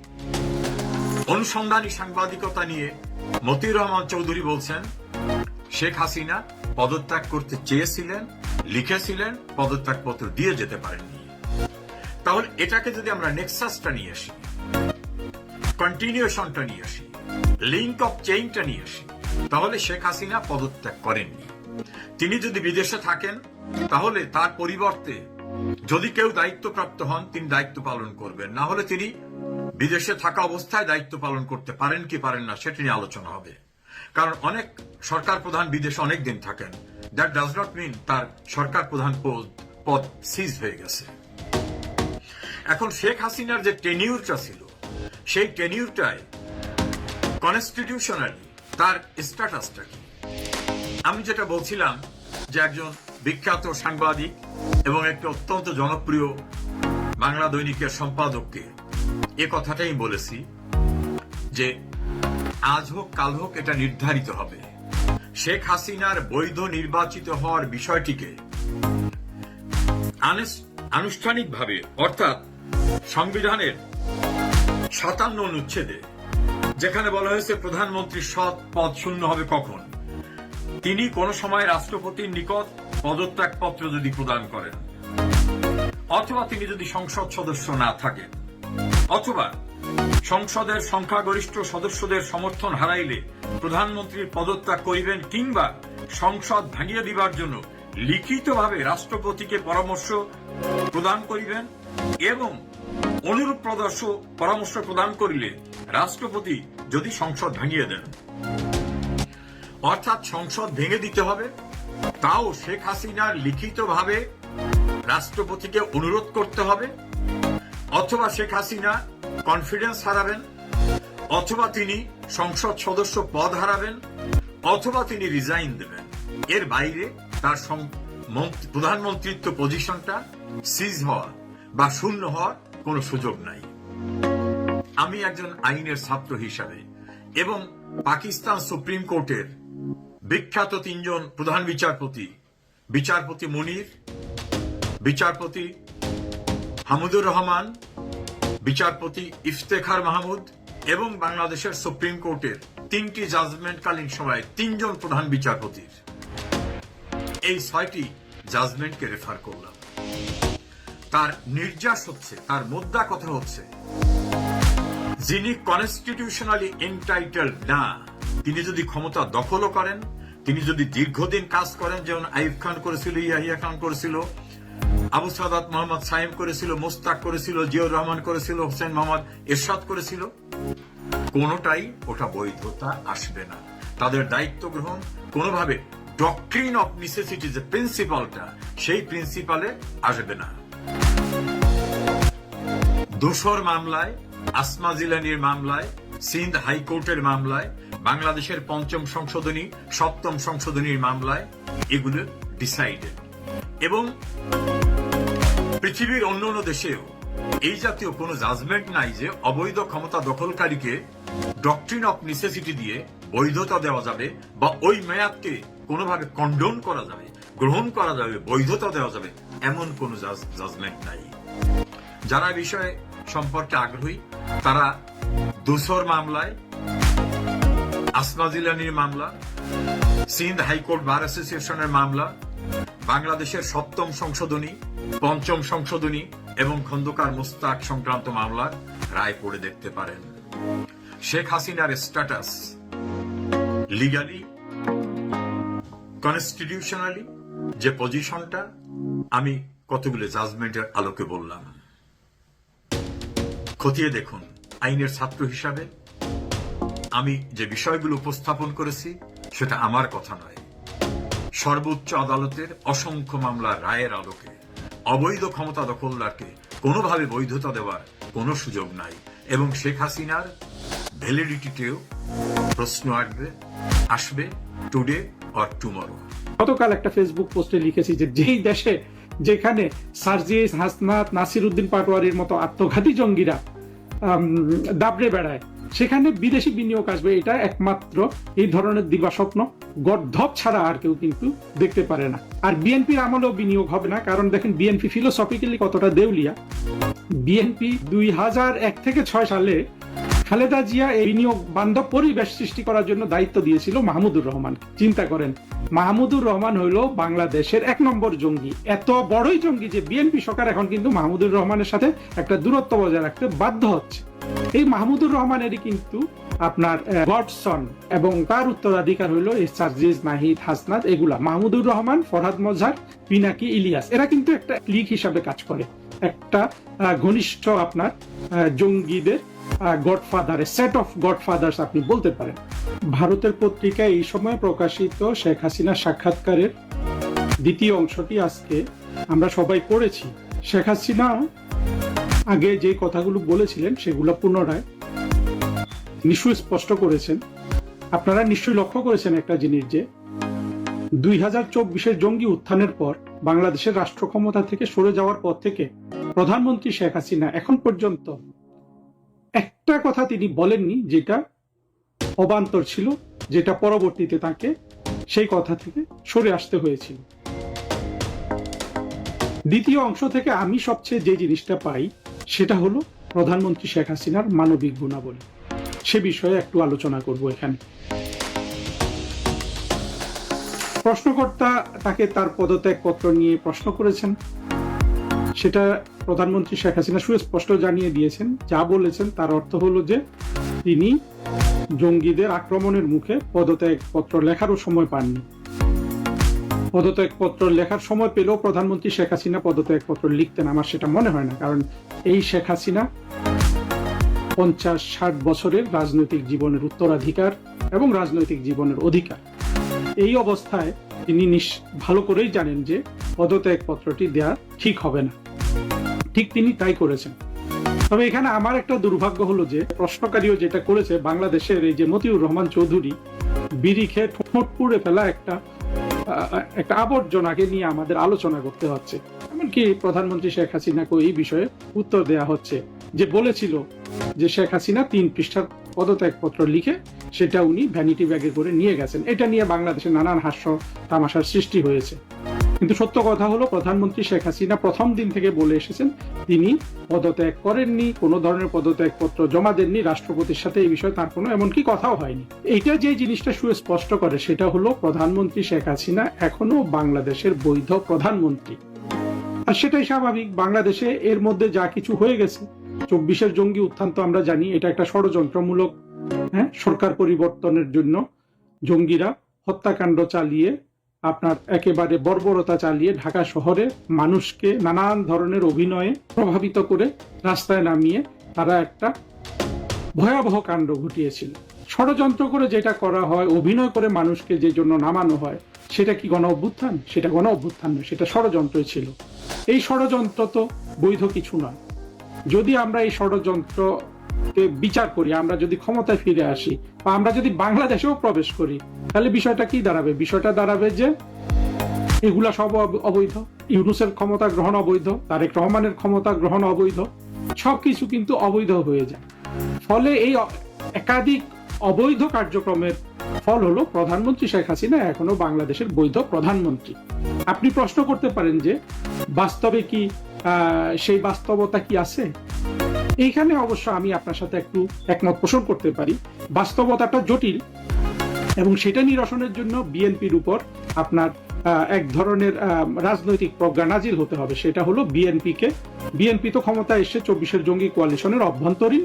অনুসন্ধানী সাংবাদিকতা নিয়ে মতিউর রহমান চৌধুরী বলছেন, শেখ হাসিনা পদত্যাগ করতে চেয়েছিলেন, লিখেছিলেন, পদত্যাগ পত্র দিয়ে যেতে পারেননি। তাহলে এটাকে যদি আমরা নেক্সাসটা নিয়ে আসি, কন্টিনিউশনটা নিয়ে আসি, লিঙ্ক অফ চেইনটা নিয়ে আসি, তাহলে শেখ হাসিনা পদত্যাগ করেননি। তিনি যদি বিদেশে থাকেন তাহলে তার পরিবর্তে যদি কেউ দায়িত্বপ্রাপ্ত হন তিনি দায়িত্ব পালন করবেন, না হলে তিনি বিদেশে থাকা অবস্থায় দায়িত্ব পালন করতে পারেন কি পারেন না সেটা নিয়ে আলোচনা হবে। কারণ অনেক সরকার প্রধান বিদেশে অনেক দিন থাকেন, দ্যাট ডাজ নট মিন তার সরকার প্রধান পদ সিজ হয়ে গেছে। এখন শেখ হাসিনার যে টেনিউরটা ছিল, সেই টেনিউরটায় কনস্টিটিউশনালি তার স্ট্যাটাসটা কি? আমি যেটা বলছিলাম যে একজন বিখ্যাত সাংবাদিক এবং একটি অত্যন্ত জনপ্রিয় বাংলা দৈনিকের সম্পাদককে এ কথাটাই বলেছি যে আজ হোক কাল হোক এটা নির্ধারিত হবে, শেখ হাসিনার বৈধ নির্বাচিত হওয়ার বিষয়টিকে আনুষ্ঠানিকভাবে অর্থাৎ সংবিধানের 57 অনুচ্ছেদে যেখানে বলা হয়েছে প্রধানমন্ত্রীর সৎ পদ শূন্য হবে কখন, তিনি কোন সময় রাষ্ট্রপতির নিকট পদত্যাগ পত্র যদি প্রদান করেন, অথবা তিনি যদি সংসদ সদস্য না থাকেন, অথবা সংসদের সংখ্যাগরিষ্ঠ সদস্যদের সমর্থন হারাইলে প্রধানমন্ত্রীর পদত্যাগ করিবেন, কিংবা সংসদ ভাঙিয়ে দিবার জন্য লিখিতভাবে রাষ্ট্রপতিকে পরামর্শ প্রদান করিবেন, এবং অনুরূপ পরামর্শ প্রদান করিলে রাষ্ট্রপতি যদি সংসদ ভাঙিয়ে দেন, অর্থাৎ সংসদ ভেঙে দিতে হবে, তাও শেখ হাসিনার লিখিতভাবে রাষ্ট্রপতিকে অনুরোধ করতে হবে, অথবা শেখ হাসিনা কনফিডেন্স হারাবেন, অথবা তিনি সংসদ সদস্য পদ হারাবেন, অথবা তিনি রিজাইন দেবেন। এর বাইরে তার প্রধানমন্ত্রিত্ব পজিশনটা সিজ হওয়া বা শূন্য হওয়ার কোনো সুযোগ নাই। আমি একজন আইনের ছাত্র হিসাবে এবং পাকিস্তান সুপ্রিম কোর্টের বিখ্যাত 3 জন প্রধান বিচারপতি, বিচারপতি মুনির, বিচারপতি হামিদুর রহমান, বিচারপতি ইফতেখার মাহমুদ এবং বাংলাদেশের সুপ্রিম কোর্টের 3টি জাজমেন্টকালীন সময়ে 3 জন প্রধান বিচারপতির এই 6টি জাজমেন্টকে রেফার করলাম। তার নির্যাস হচ্ছে, তার মুদ্রা কথা হচ্ছে, যিনি কনস্টিটিউশনালি এন্টাইটেলড না, তিনি যদি ক্ষমতা দখলও করেন, তিনি যদি দীর্ঘদিন কাজ করেন, যেমন আইয়ুব খান করেছিল, ইয়াহিয়া খান করেছিল, আবু সাদাত মোহাম্মদ সাইম করেছিল, মোস্তাক করেছিল, জিয়াউর রহমান করেছিল, হোসেন মোহাম্মদ এরশাদ করেছিল, কোনোটাই ওটা বৈধতা আসবে না। তাদের দায়িত্ব গ্রহণ কোনোভাবে ডক্ট্রিন অফ নেসেসিটি যে প্রিন্সিপালটা, সেই প্রিন্সিপালে আসবে না। দোসর মামলায়, আসমা জিলানির মামলায়, সিন্ধ হাইকোর্টের মামলায়, বাংলাদেশের ৫ম সংশোধনী ৭ম সংশোধনীর মামলায় এগুলো ডিসাইডেড। এবং পৃথিবীর অন্যান্য দেশেও এই জাতীয় কোনো জাজমেন্ট নাই যে অবৈধ ক্ষমতা দখলকারীকে ডক্ট্রিন অফ নেসেসিটি দিয়ে বৈধতা দেওয়া যাবে বা ওই মেয়াদকে কোনোভাবে কন্ডোন করা যাবে, গ্রহণ করা যাবে, বৈধতা দেওয়া যাবে, এমন কোনো জাজমেন্ট নাই। যারা বিষয় সম্পর্কে আগ্রহী তারা দোসর মামলায়, আসমা জিলানির মামলা, সিন্ধ হাইকোর্ট বার অ্যাসোসিয়েশনের মামলা, বাংলাদেশের ৭ম সংশোধনী, ৫ম সংশোধনী এবং খন্দকার মোস্তাক সংক্রান্ত মামলার রায় পড়ে দেখতে পারেন। শেখ হাসিনার স্ট্যাটাস লিগালি, কনস্টিটিউশনালি যে পজিশনটা আমি কতগুলো জাজমেন্টের আলোকে বললাম, খতিয়ে দেখুন। আইনের ছাত্র হিসাবে আমি যে বিষয়গুলো উপস্থাপন করেছি সেটা আমার কথা নয়, সর্বোচ্চ আদালতের অসংখ্য মামলার রায়ের আলোকে অবৈধ ক্ষমতা দখলদারকে কোনোভাবে বৈধতা দেওয়ার কোনো সুযোগ নাই। এবং শেখ হাসিনার ভ্যালিডিটিতেও প্রশ্ন আসবে টুডে অর টুমরো। গতকাল একটা ফেসবুক পোস্টে লিখেছি যে যেই দেশে, যেখানে সার্জিস, হাসনাত, নাসির উদ্দিন পাটোয়ারির মতো আত্মঘাতী জঙ্গিরা দাবড়ে বেড়ায়, সেখানে বিদেশি বিনিয়োগ আসবে, এটা একমাত্র এই ধরনের দিবাস্বপ্ন গর্ধব ছাড়া আর কেউ কিন্তু দেখতে পারে না। আর বিএনপির আমলেও বিনিয়োগ হবে না, কারণ দেখেন বিএনপি ফিলোসফিক্যালি কতটা দেউলিয়া। বিএনপি ২০০১ থেকে ৬ সালে খালেদা জিয়া এই বিনিয়োগ বান্ধব পরিবেশ সৃষ্টি করার জন্য দায়িত্ব দিয়েছিল মাহমুদুর রহমান। চিন্তা করেন, মাহমুদুর রহমান হইল বাংলাদেশের ১ নম্বর জঙ্গি, এত বড়ই জঙ্গি যে বিএনপি সরকার এখন কিন্তু মাহমুদুর রহমানের সাথে একটা দূরত্ব বজায় রাখতে বাধ্য হচ্ছে। এই মাহমুদুর রহমানেরই কিন্তু আপনার গডসন এবং তার উত্তরাধিকার হইল এই সার্জিস, নাহিদ, হাসনাত, এগুলা। মাহমুদুর রহমান, ফরহাদ মজহার, পিনাকি, ইলিয়াস, এরা কিন্তু একটা ক্লিক হিসাবে কাজ করে, একটা ঘনিষ্ঠ আপনার জঙ্গিদের গডফাদার, সেট অফ গডফাদার্স আপনি বলতে পারেন। ভারতের পত্রিকায় এই সময় প্রকাশিত শেখ হাসিনার সাক্ষাৎকারের দ্বিতীয় অংশটি আজকে আমরা সবাই পড়েছি। শেখ হাসিনা আগে যে কথাগুলো বলেছিলেন সেগুলো পুনরায় নিশ্চয়ই স্পষ্ট করেছেন। আপনারা নিশ্চয়ই লক্ষ্য করেছেন একটা জিনিস, যে ২০২৪ জঙ্গি উত্থানের পর বাংলাদেশের রাষ্ট্র ক্ষমতা থেকে সরে যাওয়ার পর থেকে প্রধানমন্ত্রী শেখ হাসিনা এখন পর্যন্ত একটা কথা তিনি বলেননি যেটা অবান্তর ছিল, যেটা পরবর্তীতে তাকে সেই কথা থেকে সরে আসতে হয়েছিল। দ্বিতীয় অংশ থেকে আমি সবচেয়ে যে জিনিসটা পাই সেটা হলো প্রধানমন্ত্রী শেখ হাসিনার মানবিক গুণাবলী। সে বিষয়ে একটু আলোচনা করব এখানে। প্রশ্নকর্তা তাকে তার পদত্যাগপত্র নিয়ে প্রশ্ন করেছেন, সেটা প্রধানমন্ত্রী শেখ হাসিনা সুস্পষ্ট জানিয়ে দিয়েছেন। যা বলেছেন তার অর্থ হলো যে তিনি জঙ্গিদের আক্রমণের মুখে পদত্যাগপত্র লেখারও সময় পাননি। পদত্যাগপত্র লেখার সময় পেলেও প্রধানমন্ত্রী শেখ হাসিনা পদত্যাগপত্র লিখতেন, আমার সেটা মনে হয় না। কারণ এই শেখ হাসিনা ৫০-৬০ বছরের রাজনৈতিক জীবনের উত্তরাধিকার এবং রাজনৈতিক জীবনের অধিকার। এই অবস্থায় তিনি ভালো করেই জানেন যে পদত্যাগপত্রটি দেয়া ঠিক হবে না, ঠিক তিনি তাই করেছেন। তবে এখানে আমার একটা দুর্ভাগ্য হলো যে প্রশ্নকারীও যেটা করেছে, বাংলাদেশের এই যে মতিউর রহমান চৌধুরী বিড়ি খেয়ে ঠোঁট পুড়ে ফেলা একটা আবর্জনাকে নিয়ে আমাদের আলোচনা করতে হচ্ছে। এমনকি প্রধানমন্ত্রী শেখ হাসিনাকে এই বিষয়ে উত্তর দেয়া হচ্ছে, যে বলেছিল যে শেখ হাসিনা ৩ পৃষ্ঠার পদত্যাগপত্র লিখে সেটা উনি ভ্যানিটি ব্যাগে করে নিয়ে গেছেন। এটা নিয়ে বাংলাদেশে নানান হাস্য তামাশার সৃষ্টি হয়েছে। কিন্তু সত্য কথা হলো প্রধানমন্ত্রী শেখ হাসিনা প্রথম দিন থেকে বলে এসেছেন তিনি পদত্যাগ করেননি, কোনো ধরনের পদত্যাগপত্র জমা দেননি, রাষ্ট্রপতির সাথে এই বিষয়ে তার কোনো এমনকি কথাও হয়নি। এইটা যে জিনিসটা সুস্পষ্ট করে সেটা হলো প্রধানমন্ত্রী শেখ হাসিনা এখনো বাংলাদেশের বৈধ প্রধানমন্ত্রী। আর সেটাই স্বাভাবিক, বাংলাদেশে এর মধ্যে যা কিছু হয়ে গেছে, ২৪ জঙ্গি উত্থান তো আমরা জানি এটা একটা ষড়যন্ত্রমূলক সরকার পরিবর্তনের জন্য জঙ্গিরা হত্যাকাণ্ড চালিয়ে আপনার একেবারে বর্বরতা চালিয়ে ঢাকা শহরে মানুষকে নানান ধরনের অভিনয়ে প্রভাবিত করে রাস্তায় নামিয়ে তারা একটা ভয়াবহ কাণ্ড ঘটিয়েছিল। ষড়যন্ত্র করে যেটা করা হয়, অভিনয় করে মানুষকে যে জন্য নামানো হয়, সেটা কি গণ অভ্যুত্থান? সেটা গণ অভ্যুত্থান নয়, সেটা ষড়যন্ত্রই ছিল। এই ষড়যন্ত্র তো বৈধ কিছু নয়। যদি আমরা এই ষড়যন্ত্রকে বিচার করি, আমরা যদি ক্ষমতায় ফিরে আসি বা আমরা যদি বাংলাদেশেও প্রবেশ করি, তাহলে বিষয়টা কি দাঁড়াবে? বিষয়টা দাঁড়াবে যে এগুলা সব অবৈধ, ইউনূসের ক্ষমতা গ্রহণ অবৈধ, তারেক রহমানের ক্ষমতা গ্রহণ অবৈধ, সবকিছু কিন্তু অবৈধ হয়ে যায়। ফলে এই একাধিক অবৈধ কার্যক্রমের ফল হলো প্রধানমন্ত্রী শেখ হাসিনা এখনো বাংলাদেশের বৈধ প্রধানমন্ত্রী। আপনি প্রশ্ন করতে পারেন যে বাস্তবে কি সেই বাস্তবতা কি আছে? এইখানে অবশ্য আমি আপনার সাথে একটু একমত পোষণ করতে পারি। বাস্তবতাটা জটিল এবং সেটা নিরসনের জন্য বিএনপির উপর আপনার এক ধরনের রাজনৈতিক প্রজ্ঞা নাজিল হতে হবে। সেটা হলো বিএনপি তো ক্ষমতা এসে 24-এর জঙ্গি কোয়ালিশনের অভ্যন্তরীণ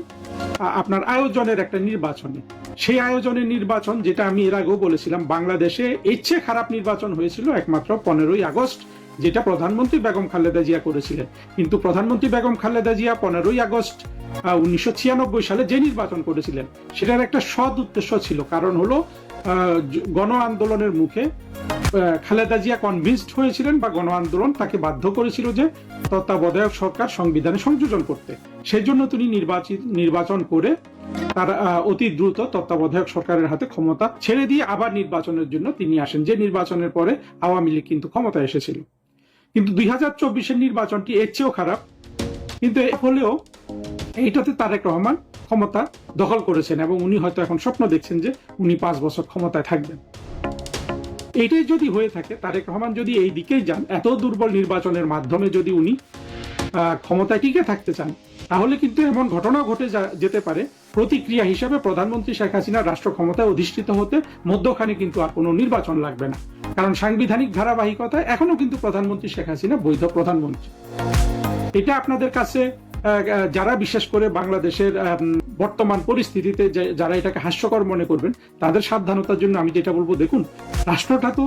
আপনার আয়োজনের একটা নির্বাচনে, সেই আয়োজনের নির্বাচন যেটা আমি এর আগেও বলেছিলাম, বাংলাদেশে এর চেয়ে খারাপ নির্বাচন হয়েছিল একমাত্র 15ই আগস্ট, যেটা প্রধানমন্ত্রী বেগম খালেদা জিয়া করেছিলেন। কিন্তু প্রধানমন্ত্রী বেগম খালেদা জিয়া 15ই আগস্ট 1996 সালে যে নির্বাচন করেছিলেন, সেটার একটা সৎ উদ্দেশ্য ছিল। কারণ হলো গণ আন্দোলনের মুখে খালেদা জিয়া কনভিন্সড হয়েছিলেন বা গণ আন্দোলন তাকে বাধ্য করেছিল যে তত্ত্বাবধায়ক সরকার সংবিধানে সংযোজন করতে। সেই জন্য তিনি নির্বাচন করে তার অতি দ্রুত তত্ত্বাবধায়ক সরকারের হাতে ক্ষমতা ছেড়ে দিয়ে আবার নির্বাচনের জন্য তিনি আসেন, যে নির্বাচনের পরে আওয়ামী লীগ কিন্তু ক্ষমতা এসেছিল। কিন্তু 2024-এর নির্বাচনটি এর চেয়েও খারাপ। কিন্তু এর ফলেও এইটাতে তারেক রহমান ক্ষমতা দখল করেছেন এবং উনি হয়তো এখন স্বপ্ন দেখছেন যে উনি 5 বছর ক্ষমতায় থাকবেন। এইটাই যদি হয়ে থাকে, তারেক রহমান যদি এই দিকেই যান, এত দুর্বল নির্বাচনের মাধ্যমে যদি উনি ক্ষমতায় টিকে থাকতে চান, তাহলে কিন্তু এমন ঘটনা ঘটে যেতে পারে প্রতিক্রিয়া হিসাবে প্রধানমন্ত্রী শেখ হাসিনার রাষ্ট্র ক্ষমতায় অধিষ্ঠিত হতে মধ্যখানে কিন্তু আর কোনো নির্বাচন লাগবে না। কারণ সাংবিধানিক ধারাবাহিকতায় এখনো কিন্তু প্রধানমন্ত্রী শেখ হাসিনা বৈধ প্রধানমন্ত্রী। এটা আপনাদের কাছে যারা বিশেষ করে বাংলাদেশের বর্তমান পরিস্থিতিতে যারা এটাকে হাস্যকর মনে করবেন, তাদের সাবধানতার জন্য আমি যেটা বলবো, দেখুন, রাষ্ট্রটা তো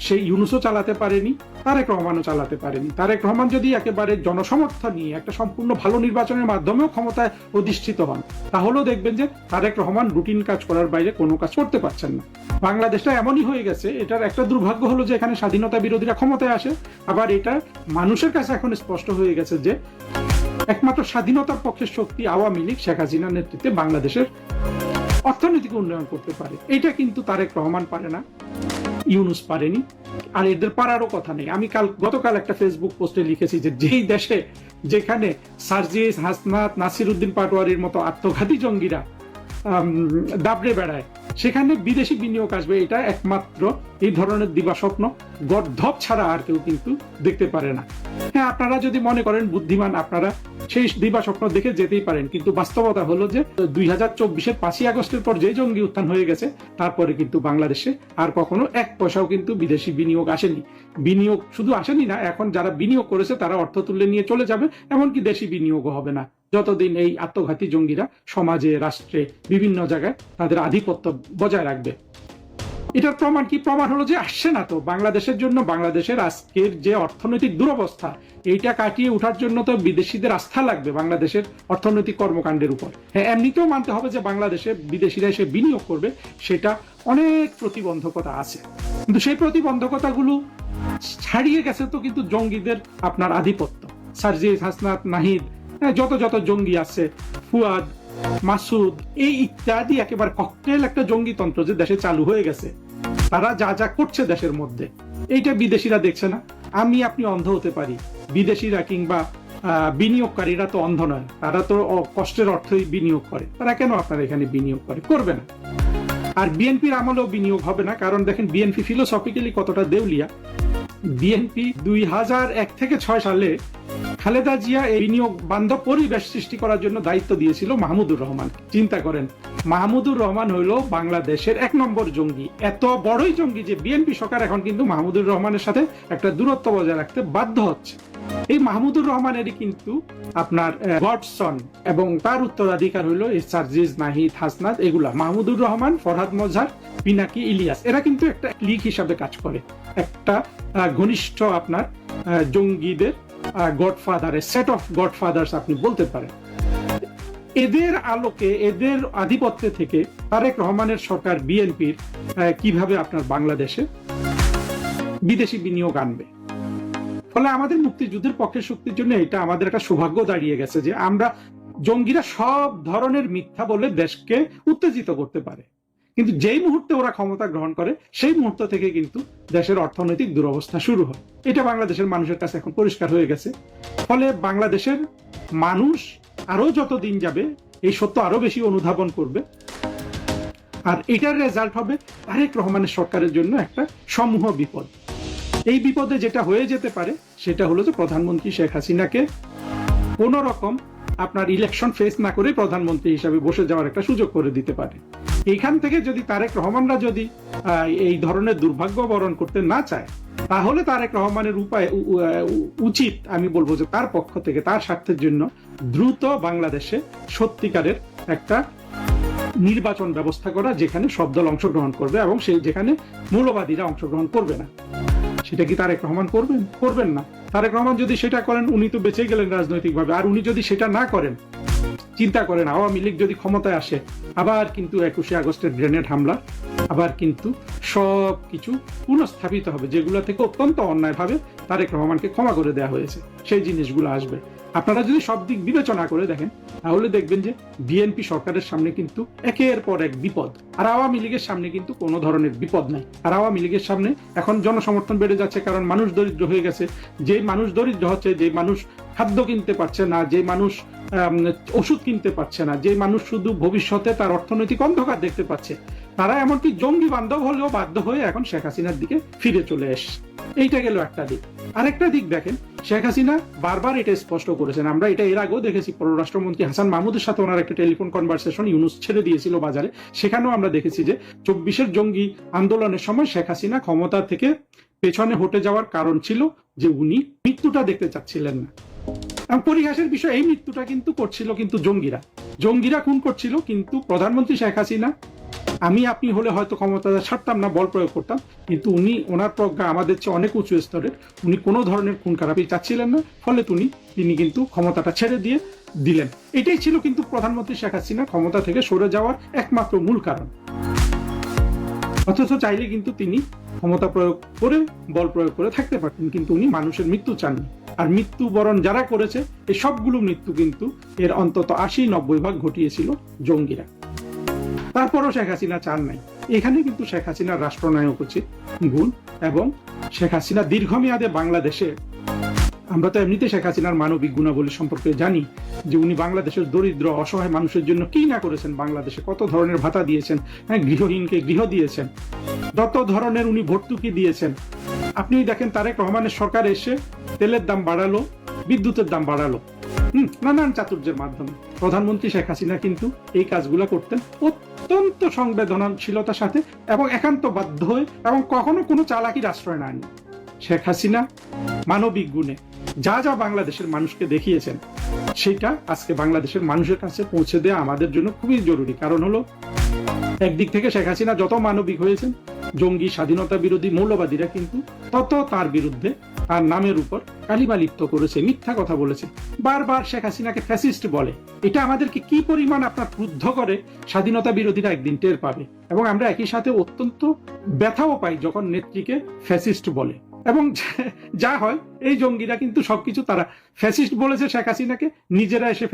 সেই ইউনূসও চালাতে পারেনি, তারেক রহমানও চালাতে পারেনি। তারেক রহমান যদি একেবারে জনসমর্থন নিয়ে একটা সম্পূর্ণ ভালো নির্বাচনের মাধ্যমেও ক্ষমতায় অধিষ্ঠিত হন, তাহলেও দেখবেন যে তারেক রহমান রুটিন কাজ করার বাইরে কোনো কাজ করতে পারছেন না। বাংলাদেশটা এমনই হয়ে গেছে, এটার একটা দুর্ভাগ্য হলো যে এখানে স্বাধীনতা বিরোধীরা ক্ষমতায় আসে, আবার এটা মানুষের কাছে এখন স্পষ্ট হয়ে গেছে যে একমাত্র স্বাধীনতার পক্ষের শক্তি আওয়ামী লীগ শেখ হাসিনার নেতৃত্বে বাংলাদেশের অর্থনৈতিক উন্নয়ন করতে পারে। এটা কিন্তু তারেক রহমান পারে না, ইউনূস পারেনি, আর এদের পারারও কথা নেই। আমি গতকাল একটা ফেসবুক পোস্টে লিখেছি যে যেই দেশে যেখানে সার্জিস, হাসনাত, নাসির উদ্দিন পাটোয়ারির মতো আত্মঘাতী জঙ্গিরা দাবড়ে বেড়ায়, সেখানে বিদেশি বিনিয়োগ আসবে, এটা একমাত্র এই ধরনের দিবাস্বপ্ন গর্ধব ছাড়া আর কেউ কিন্তু দেখতে পারে না। হ্যাঁ, আপনারা যদি মনে করেন বুদ্ধিমান, আপনারা সেই দিবাস্বপ্ন দেখে যেতেই পারেন, কিন্তু বাস্তবতা হলো যে 2024-এর 5ই আগস্টের পর যে জঙ্গি উত্থান হয়ে গেছে, তারপরে কিন্তু বাংলাদেশে আর কখনো 1 পয়সাও কিন্তু বিদেশি বিনিয়োগ আসেনি। বিনিয়োগ শুধু আসেনি না, এখন যারা বিনিয়োগ করেছে তারা অর্থ তুলে নিয়ে চলে যাবে, এমনকি দেশি বিনিয়োগও হবে না যতদিন এই আত্মঘাতী জঙ্গিরা সমাজে, রাষ্ট্রে, বিভিন্ন জায়গায় তাদের আধিপত্য বজায় রাখবে। এটার প্রমাণ কি? প্রমাণ হলো যে আসছে না তো। বাংলাদেশের জন্য, বাংলাদেশের আজকের যে অর্থনৈতিক দুরবস্থা, এইটা কাটিয়ে ওঠার জন্য তো বিদেশিদের আস্থা লাগবে বাংলাদেশের অর্থনৈতিক কর্মকাণ্ডের উপর। হ্যাঁ, এমনিতেও মানতে হবে যে বাংলাদেশে বিদেশিরা এসে বিনিয়োগ করবে, সেটা অনেক প্রতিবন্ধকতা আছে, কিন্তু সেই প্রতিবন্ধকতাগুলো ছাড়িয়ে গেছে তো কিন্তু জঙ্গিদের আপনার আধিপত্য। সার্জিস, হাসনাত, নাহিদ, যত জঙ্গি আছে, ফুয়াদ, মাসুদ, এই ইত্যাদি একেবারে ককটেল একটা জঙ্গিতন্ত্র যে দেশে চালু হয়ে গেছে। তারা যা যা করছে দেশের মধ্যে, এইটা বিদেশিরা দেখছে না। আপনি অন্ধ হতে পারি, বিদেশিরা কিংবা বিনিয়োগকারীরা তো অন্ধ নয়, তারা তো কষ্টের অর্থই বিনিয়োগ করে। তারা কেন আপনার এখানে বিনিয়োগ করবে না? আর বিএনপির আমলেও বিনিয়োগ হবে না, কারণ দেখেন বিএনপি ফিলোসফিক্যালি কতটা দেউলিয়া। বিএনপি 2001 থেকে 6 সালে খালেদা জিয়া এই বিনিয়োগ বান্ধব পরিবেশ সৃষ্টি করার জন্য দায়িত্ব দিয়েছিল মাহমুদুর রহমান। চিন্তা করেন, মাহমুদুর রহমান হইল বাংলাদেশের 1 নম্বর জঙ্গি। এত বড়ই জঙ্গি যে বিএনপি সরকার এখন কিন্তু মাহমুদুর রহমানের সাথে একটা দূরত্ব বজায় রাখতে বাধ্য হচ্ছে। এই মাহমুদুর রহমানেরই কিন্তু আপনার গডসন এবং তার উত্তরাধিকার হলো এই সার্জিস, নাহিদ, হাসনাত, এগুলা। মাহমুদুর রহমান, ফরহাদ মজহার, পিনাকি, ইলিয়াস, এরা কিন্তু একটা লীগ হিসাবে কাজ করে, একটা ঘনিষ্ঠ আপনার জঙ্গিদের গডফাদার, সেট অফ গডফাদার্স আপনি বলতে পারেন। এদের আলোকে, এদের আধিপত্যে থেকে তারেক রহমানের সরকার বিএনপির কিভাবে আপনার বাংলাদেশে বিদেশি বিনিয়োগ আনবে। ফলে আমাদের মুক্তিযুদ্ধের পক্ষের শক্তির জন্য এটা আমাদের একটা সৌভাগ্য দাঁড়িয়ে গেছে যে আমরা, জঙ্গিরা সব ধরনের মিথ্যা বলে দেশকে উত্তেজিত করতে পারে, কিন্তু যেই মুহূর্তে ওরা ক্ষমতা গ্রহণ করে সেই মুহূর্ত থেকে কিন্তু দেশের অর্থনৈতিক দুরবস্থা শুরু হয়। এটা বাংলাদেশের মানুষের কাছে এখন পরিষ্কার হয়ে গেছে। ফলে বাংলাদেশের মানুষ আরো যত দিন যাবে এই সত্য আরো বেশি অনুধাবন করবে, আর এটার রেজাল্ট হবে তারেক রহমানের সরকারের জন্য একটা সমূহ বিপদ। এই বিপদে যেটা হয়ে যেতে পারে সেটা হলো যে প্রধানমন্ত্রী শেখ হাসিনাকে কোন রকম আপনার ইলেকশন ফেস না করে প্রধানমন্ত্রী হিসাবে বসে যাওয়ার একটা সুযোগ করে দিতে পারে। এইখান থেকে যদি তারেক রহমানরা যদি এই ধরনের দুর্ভাগ্য বরণ করতে না চায়, তাহলে তারেক রহমানের উচিত, আমি বলবো যে তার পক্ষ থেকে, তার স্বার্থের জন্য দ্রুত বাংলাদেশে সত্যিকারের একটা নির্বাচন ব্যবস্থা করা, যেখানে সব দল অংশগ্রহণ করবে এবং সেই যেখানে মৌলবাদীরা অংশগ্রহণ করবে না। সেটা কি তারেক রহমান করবেন না? তারেক রহমান যদি সেটা করেন, উনি তো বেঁচে গেলেন রাজনৈতিকভাবে। আর উনি যদি সেটা না করেন, চিন্তা করেন আওয়ামী লীগ যদি ক্ষমতায় আসে, আবার কিন্তু 21শে আগস্টের গ্রেনেড হামলা, আবার কিন্তু সব কিছু পুনঃস্থাপিত হবে, যেগুলো থেকে অত্যন্ত অন্যায়ভাবে তারেক রহমানকে ক্ষমা করে দেওয়া হয়েছে, সেই জিনিসগুলো আসবে। আপনারা যদি সব দিক বিবেচনা করে দেখেন, তাহলে দেখবেন যে বিএনপি সরকারের সামনে কিন্তু একের পর এক বিপদ, আর আওয়ামী লীগের সামনে কিন্তু কোনো ধরনের বিপদ নাই। আর আওয়ামী লীগের সামনে এখন জনসমর্থন বেড়ে যাচ্ছে, কারণ মানুষ দরিদ্র হয়ে গেছে। যে মানুষ দরিদ্র হচ্ছে, যে মানুষ খাদ্য কিনতে পারছে না, যে মানুষ ওষুধ কিনতে পারছে না, যে মানুষ শুধু ভবিষ্যতে তার অর্থনৈতিক অন্ধকার দেখতে পাচ্ছে, তারা এমনকি জঙ্গি বান্ধব হলেও বাধ্য হয়ে এখন শেখ হাসিনার দিকে ফিরে চলে এসছে। এইটা গেল একটা দিক। আরেকটা দিক দেখেন, শেখ হাসিনা বারবার এটা স্পষ্ট করেছেন, আমরা এটা এর আগেও দেখেছি, পররাষ্ট্রমন্ত্রী হাসান মাহমুদের সাথে ওনার একটা টেলিফোন কনভারসেশন ইউনুস ছেড়ে দিয়েছিল বাজারে, সেখানেও আমরা দেখেছি যে 24-এর জঙ্গি আন্দোলনের সময় শেখ হাসিনা ক্ষমতা থেকে পেছনে হটে যাওয়ার কারণ ছিল যে উনি মৃত্যুটা দেখতে চাচ্ছিলেন না। পরিহাসের বিষয়, এই মৃত্যুটা কিন্তু করছিল কিন্তু জঙ্গিরা খুন করছিল, কিন্তু প্রধানমন্ত্রী শেখ হাসিনা, আমি আপনি হলে হয়তো ক্ষমতা ছাড়তাম না, বল প্রয়োগ করতাম, কিন্তু উনি, ওনার প্রজ্ঞা আমাদের চেয়ে অনেক উঁচু স্তরের, উনি কোনো ধরনের খুন খারাপি চাচ্ছিলেন না, ফলে তিনি কিন্তু ক্ষমতাটা ছেড়ে দিয়ে দিলেন। এটাই ছিল কিন্তু প্রধানমন্ত্রী শেখ হাসিনা ক্ষমতা থেকে সরে যাওয়ার একমাত্র মূল কারণ। অথচ চাইলে কিন্তু তিনি ক্ষমতা প্রয়োগ করে, বল প্রয়োগ করে থাকতে পারতেন, কিন্তু উনি মানুষের মৃত্যু চাননি। আর মৃত্যুবরণ যারা করেছে, এই সবগুলো মৃত্যু কিন্তু এর অন্তত 80-90 ভাগ ঘটিয়েছিল জঙ্গিরা। তারপরও শেখ হাসিনা চান নাই। এখানে কিন্তু শেখ হাসিনার রাষ্ট্রনায়ক উচিত গুণ, এবং শেখ হাসিনা দীর্ঘমেয়াদে বাংলাদেশে, আমরা তো এমনিতে শেখ হাসিনার মানবিক গুণাবলী সম্পর্কে জানি যে উনি বাংলাদেশের দরিদ্র অসহায় মানুষের জন্য কি না করেছেন, বাংলাদেশে কত ধরনের ভাতা দিয়েছেন, গৃহহীনকে গৃহ দিয়েছেন, যত ধরনের উনি ভর্তুকি দিয়েছেন। আপনি দেখেন তারেক রহমানের সরকার এসে তেলের দাম বাড়ালো, বিদ্যুতের দাম বাড়ালো, নানান চাতুর্যের মাধ্যমে। প্রধানমন্ত্রী শেখ হাসিনা কিন্তু এই কাজগুলো করতেন অত্যন্ত সংবেদনশীলতার সাথে এবং একান্ত বাধ্য হয়ে, এবং কখনো কোনো চালাকির আশ্রয় নেয়নি। শেখ হাসিনা মানবিক গুণে যা যা বাংলাদেশের মানুষকে দেখিয়েছেন, সেটা আজকে বাংলাদেশের মানুষের কাছে পৌঁছে দেওয়া আমাদের জন্য খুবই জরুরি। কারণ হলো, একদিক থেকে শেখ হাসিনা যত মানবিক হয়েছেন, জঙ্গি, স্বাধীনতা বিরোধী, মৌলবাদীরা কিন্তু তত তার বিরুদ্ধে, তার নামের উপর কালিমা লিপ্ত করেছে, মিথ্যা কথা বলেছে, বারবার শেখ হাসিনাকে ফ্যাসিস্ট বলে। এটা আমাদেরকে কি পরিমাণ আপনার ক্রুদ্ধ করে, স্বাধীনতা বিরোধীরা একদিন টের পাবে। এবং আমরা একই সাথে অত্যন্ত ব্যথাও পাই যখন নেত্রীকে ফ্যাসিস্ট বলে। এবং যা হয়, এই জঙ্গিরা কিন্তু সবকিছু, তারা ফ্যাসিস্ট বলেছে শেখ হাসিনাকে, নিজেরা এসে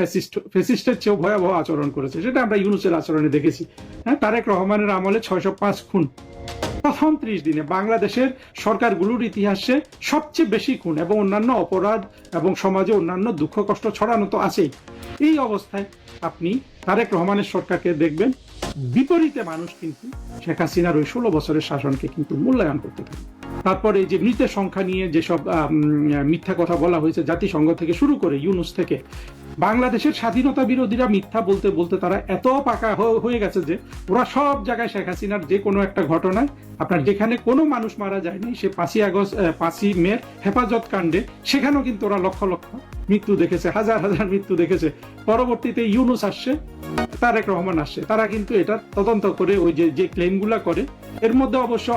ফ্যাসিস্টের চেয়েও ভয়াবহ আচরণ করেছে। সেটা আমরা ইউনুসের আচরণে দেখেছি। হ্যাঁ, তারেক রহমানের আমলে 605 খুন, প্রথম 30 দিনে বাংলাদেশের সরকারগুলোর ইতিহাসে সবচেয়ে বেশি খুন এবং অন্যান্য অপরাধ, এবং সমাজে অন্যান্য দুঃখ কষ্ট ছড়ানো তো আছেই। এই অবস্থায় আপনি তারেক রহমানের সরকারকে দেখবেন, বিপরীতে মানুষ কিন্তু শেখ হাসিনার ওই 16 বছরের শাসনকে কিন্তু মূল্যায়ন করতে থাকে। তারপরে এই যে মৃতের সংখ্যা নিয়ে যেসব মিথ্যা কথা বলা হয়েছে, জাতিসংঘ থেকে শুরু করে ইউনুস থেকে, বাংলাদেশের স্বাধীনতা বিরোধীরা মিথ্যা বলতে বলতে তারা এত পাকা হয়ে গেছে যে ওরা সব জায়গায় শেখ হাসিনার যে কোনো একটা ঘটনায়, আপনার যেখানে কোনো মানুষ মারা যায়নি, সে 5ই মে হেফাজত কাণ্ডে, সেখানেও কিন্তু ওরা লক্ষ লক্ষ মৃত্যু দেখেছে, হাজার হাজার মৃত্যু দেখেছে। পরবর্তীতে ইউনূস আসছে, তারেক রহমান আসছে, তারা কিন্তু এটা তদন্ত করে ওই যে ক্লেমগুলা করে, এর মধ্যে অবশ্য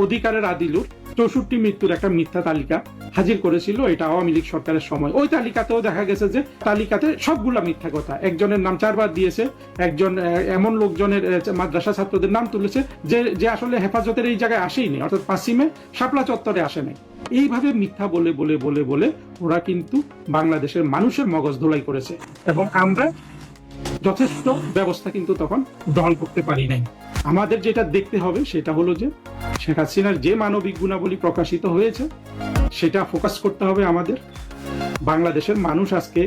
অধিকারের আদিলুর 64 মৃত্যুর একটা মিথ্যা তালিকা হাজির করেছিল, এটা আওয়ামী লীগ সরকারের সময়। ওই তালিকাতেও দেখা গেছে যে তালিকাতে সবগুলা মিথ্যা কথা। একজনের নাম 4 বার দিয়েছে, একজন এমন লোকজনের মাদ্রাসা ছাত্রদের নাম তুলেছে যে আসলে হেফাজতের এই জায়গায় আসেইনি, অর্থাৎ 5ই মে শাপলা চত্বরে আসে নাই। এইভাবে মিথ্যা বলে বলে বলে বলে ওরা কিন্তু বাংলাদেশের মানুষের মগজ ধোলাই করেছে, এবং আমরা যথেষ্ট ব্যবস্থা কিন্তু তখন গ্রহণ করতে পারি নাই। আমাদের যেটা দেখতে হবে সেটা হলো যে শেখ হাসিনার যে মানবিক গুণাবলী প্রকাশিত হয়েছে সেটা ফোকাস করতে হবে আমাদের। বাংলাদেশের মানুষ আজকে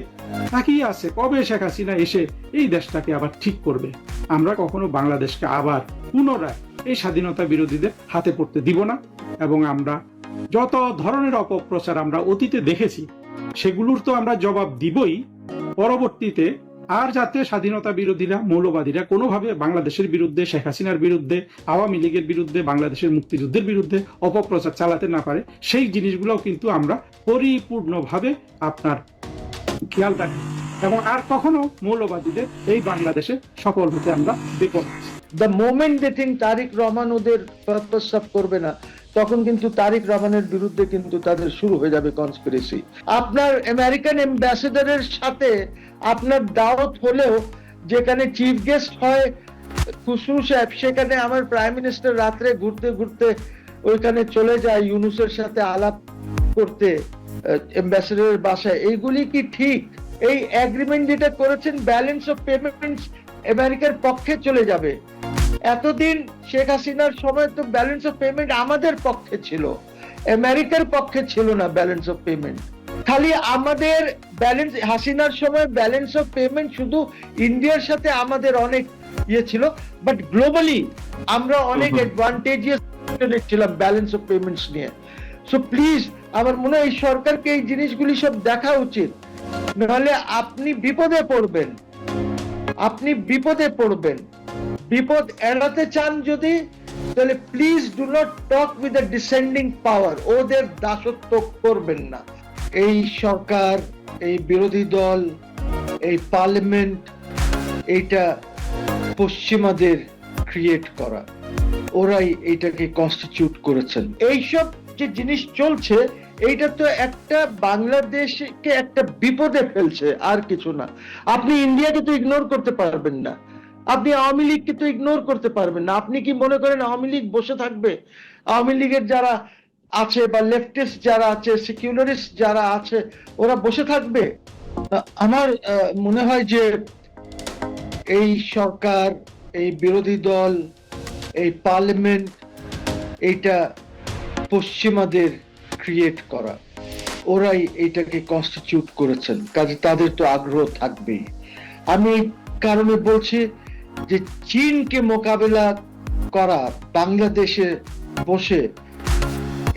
তাকিয়ে আছে কবে শেখ হাসিনা এসে এই দেশটাকে আবার ঠিক করবে। আমরা কখনো বাংলাদেশকে আবার পুনরায় এই স্বাধীনতা বিরোধীদের হাতে পড়তে দিব না, এবং আমরা যত ধরনের অপপ্রচার আমরা অতীতে দেখেছি সেগুলোর তো আমরা জবাব দিবই। পরবর্তীতে আর যাতে স্বাধীনতা বিরোধীরা, মৌলবাদীরা কোনোভাবে বাংলাদেশের বিরুদ্ধে, শেখ হাসিনার বিরুদ্ধে, আওয়ামী লীগের বিরুদ্ধে, বাংলাদেশের মুক্তিযুদ্ধের বিরুদ্ধে অপপ্রচার চালাতে না পারে, সেই জিনিসগুলোও কিন্তু আমরা পরিপূর্ণভাবে আপনার খেয়াল রাখি, এবং আর কখনো মৌলবাদীদের এই বাংলাদেশে সফল হতে আমরা দেখব না। দ্য মোমেন্ট দে থিঙ্ক তারিক রহমান ওদের পারপাস সার্ভ করবে না, তখন কিন্তু তারিক রহমানের বিরুদ্ধে কিন্তু তাদের শুরু হয়ে যাবে কনস্পিরেসি। আপনার আমেরিকান অ্যাম্বাসেডারের সাথে আপনার দাওয়াত হলেও, যেখানে চিফ গেস্ট হয় খুসরু সাহেব, সেখানে আমার প্রাইম মিনিস্টার রাত্রে ঘুরতে ঘুরতে ওইখানে চলে যায় ইউনূসের সাথে আলাপ করতে অ্যাম্বাসেডারের বাসায়। এইগুলি কি ঠিক? এই এগ্রিমেন্ট যেটা করেছেন, ব্যালেন্স অফ পেমেন্টস আমেরিকার পক্ষে চলে যাবে। এতদিন শেখ হাসিনার সময় তো ব্যালেন্স অফ পেমেন্ট আমাদের পক্ষে ছিল, আমেরিকার পক্ষে ছিল না ব্যালেন্স অফ পেমেন্ট। খালি আমাদের ব্যালেন্স, হাসিনার সময় ব্যালেন্স অফ পেমেন্ট শুধু ইন্ডিয়ার সাথে আমাদের অনেক ইয়ে ছিল, বাট গ্লোবালি আমরা অনেক অ্যাডভান্টেজিয়াস ছিলাম ব্যালেন্স অফ পেমেন্টস নিয়ে। সো প্লিজ, আমার মনে হয় এই সরকারকে এই জিনিসগুলি সব দেখা উচিত, নাহলে আপনি বিপদে পড়বেন। আপনি বিপদে পড়বেন। বিপদ এড়াতে চান যদি, তাহলে please do not talk with the descending power. ওদের দাসত্ব করবেন না। এই সরকার, এই বিরোধী দল, এই পার্লামেন্ট, এইটা পশ্চিমাদের ক্রিয়েট করা, ওরাই এইটাকে কনস্টিটিউট করেছেন। এইসব যে জিনিস চলছে, এইটা তো একটা বাংলাদেশকে একটা বিপদে ফেলছে, আর কিছু না। আপনি ইন্ডিয়াকে তো ইগনোর করতে পারবেন না, আপনি আওয়ামী লীগকে তো ইগনোর করতে পারবেন না। আপনি কি মনে করেন আওয়ামী লীগ বসে থাকবে? আওয়ামী লীগের যারা আছে বা লেফটিস্ট যারা আছে, সেকুলারিস্ট যারা আছে, ওরা বসে থাকবে? আমার মনে হয় যে এই সরকার, এই বিরোধী দল, এই পার্লামেন্ট, এইটা পশ্চিমাদের ক্রিয়েট করা, ওরাই এইটাকে কনস্টিটিউট করেছেন, কাজে তাদের তো আগ্রহ থাকবেই। আমি এই কারণে বলছি যে চীনকে মোকাবেলা করা বাংলাদেশে বসে,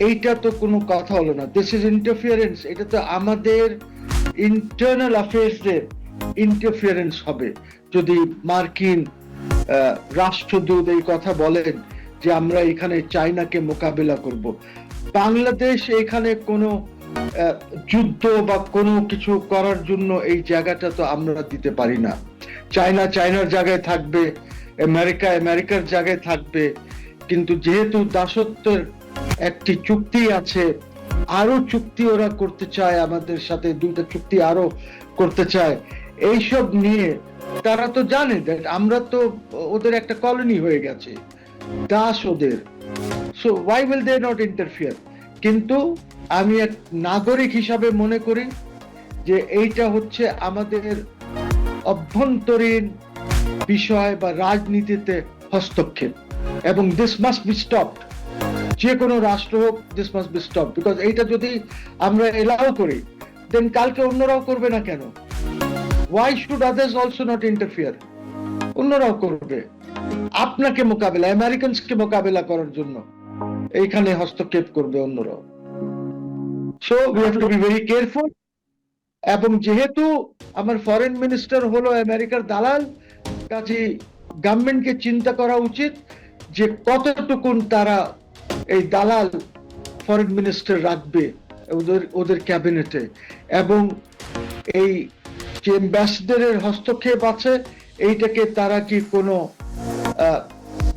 এইটা তো কোনো কথা হলো না। This is interference. এটা তো আমাদের ইন্টারনাল অ্যাফেয়ার্সের ইন্টারফিয়ারেন্স হবে যদি মার্কিন রাষ্ট্রদূত এই কথা বলেন যে আমরা এখানে চায়নাকে মোকাবেলা করব। বাংলাদেশ এখানে কোনো যুদ্ধ বা কোনো কিছু করার জন্য এই জায়গাটা তো আমরা দিতে পারি না। চায়না চায়নার জায়গায় থাকবে, আমেরিকা আমেরিকার জায়গায় থাকবে, কিন্তু যেহেতু দাসত্বের একটি চুক্তি আছে, আরো চুক্তি ওরা করতে চায় আমাদের সাথে, 2টা চুক্তি আরো করতে চায়। এইসব নিয়ে তারা তো জানে আমরা তো ওদের একটা কলোনি হয়ে গেছে, দাস ওদের। So why will they not interfere? কিন্তু আমি এক নাগরিক হিসাবে মনে করি যে এইটা হচ্ছে আমাদের অভ্যন্তরীণ বিষয় বা রাজনীতিতে হস্তক্ষেপ, এবং দিস মাস্ট বি স্টপড। যে কোনো রাষ্ট্র হোক, this must be stopped, because এইটা যদি আমরা এলাও করি, দেন কালকে অন্যরাও করবে না কেন? Why should others also not interfere? অন্যরাও করবে। আপনাকে মোকাবেলা, আমেরিকানসকে মোকাবেলা করার জন্য এইখানে হস্তক্ষেপ করবে অন্যরাও। So we have to be very careful. এবং যেহেতু আমার ফরেন মিনিস্টার হলো আমেরিকার দালাল, কাজে গভর্নমেন্টকে চিন্তা করা উচিত যে কতটুকুন তারা এই দালাল ফরেন মিনিস্টার রাখবে ওদের ক্যাবিনেটে, এবং এই যে অ্যাম্বাসেডরের হস্তক্ষেপ আছে এইটাকে তারা কি কোনো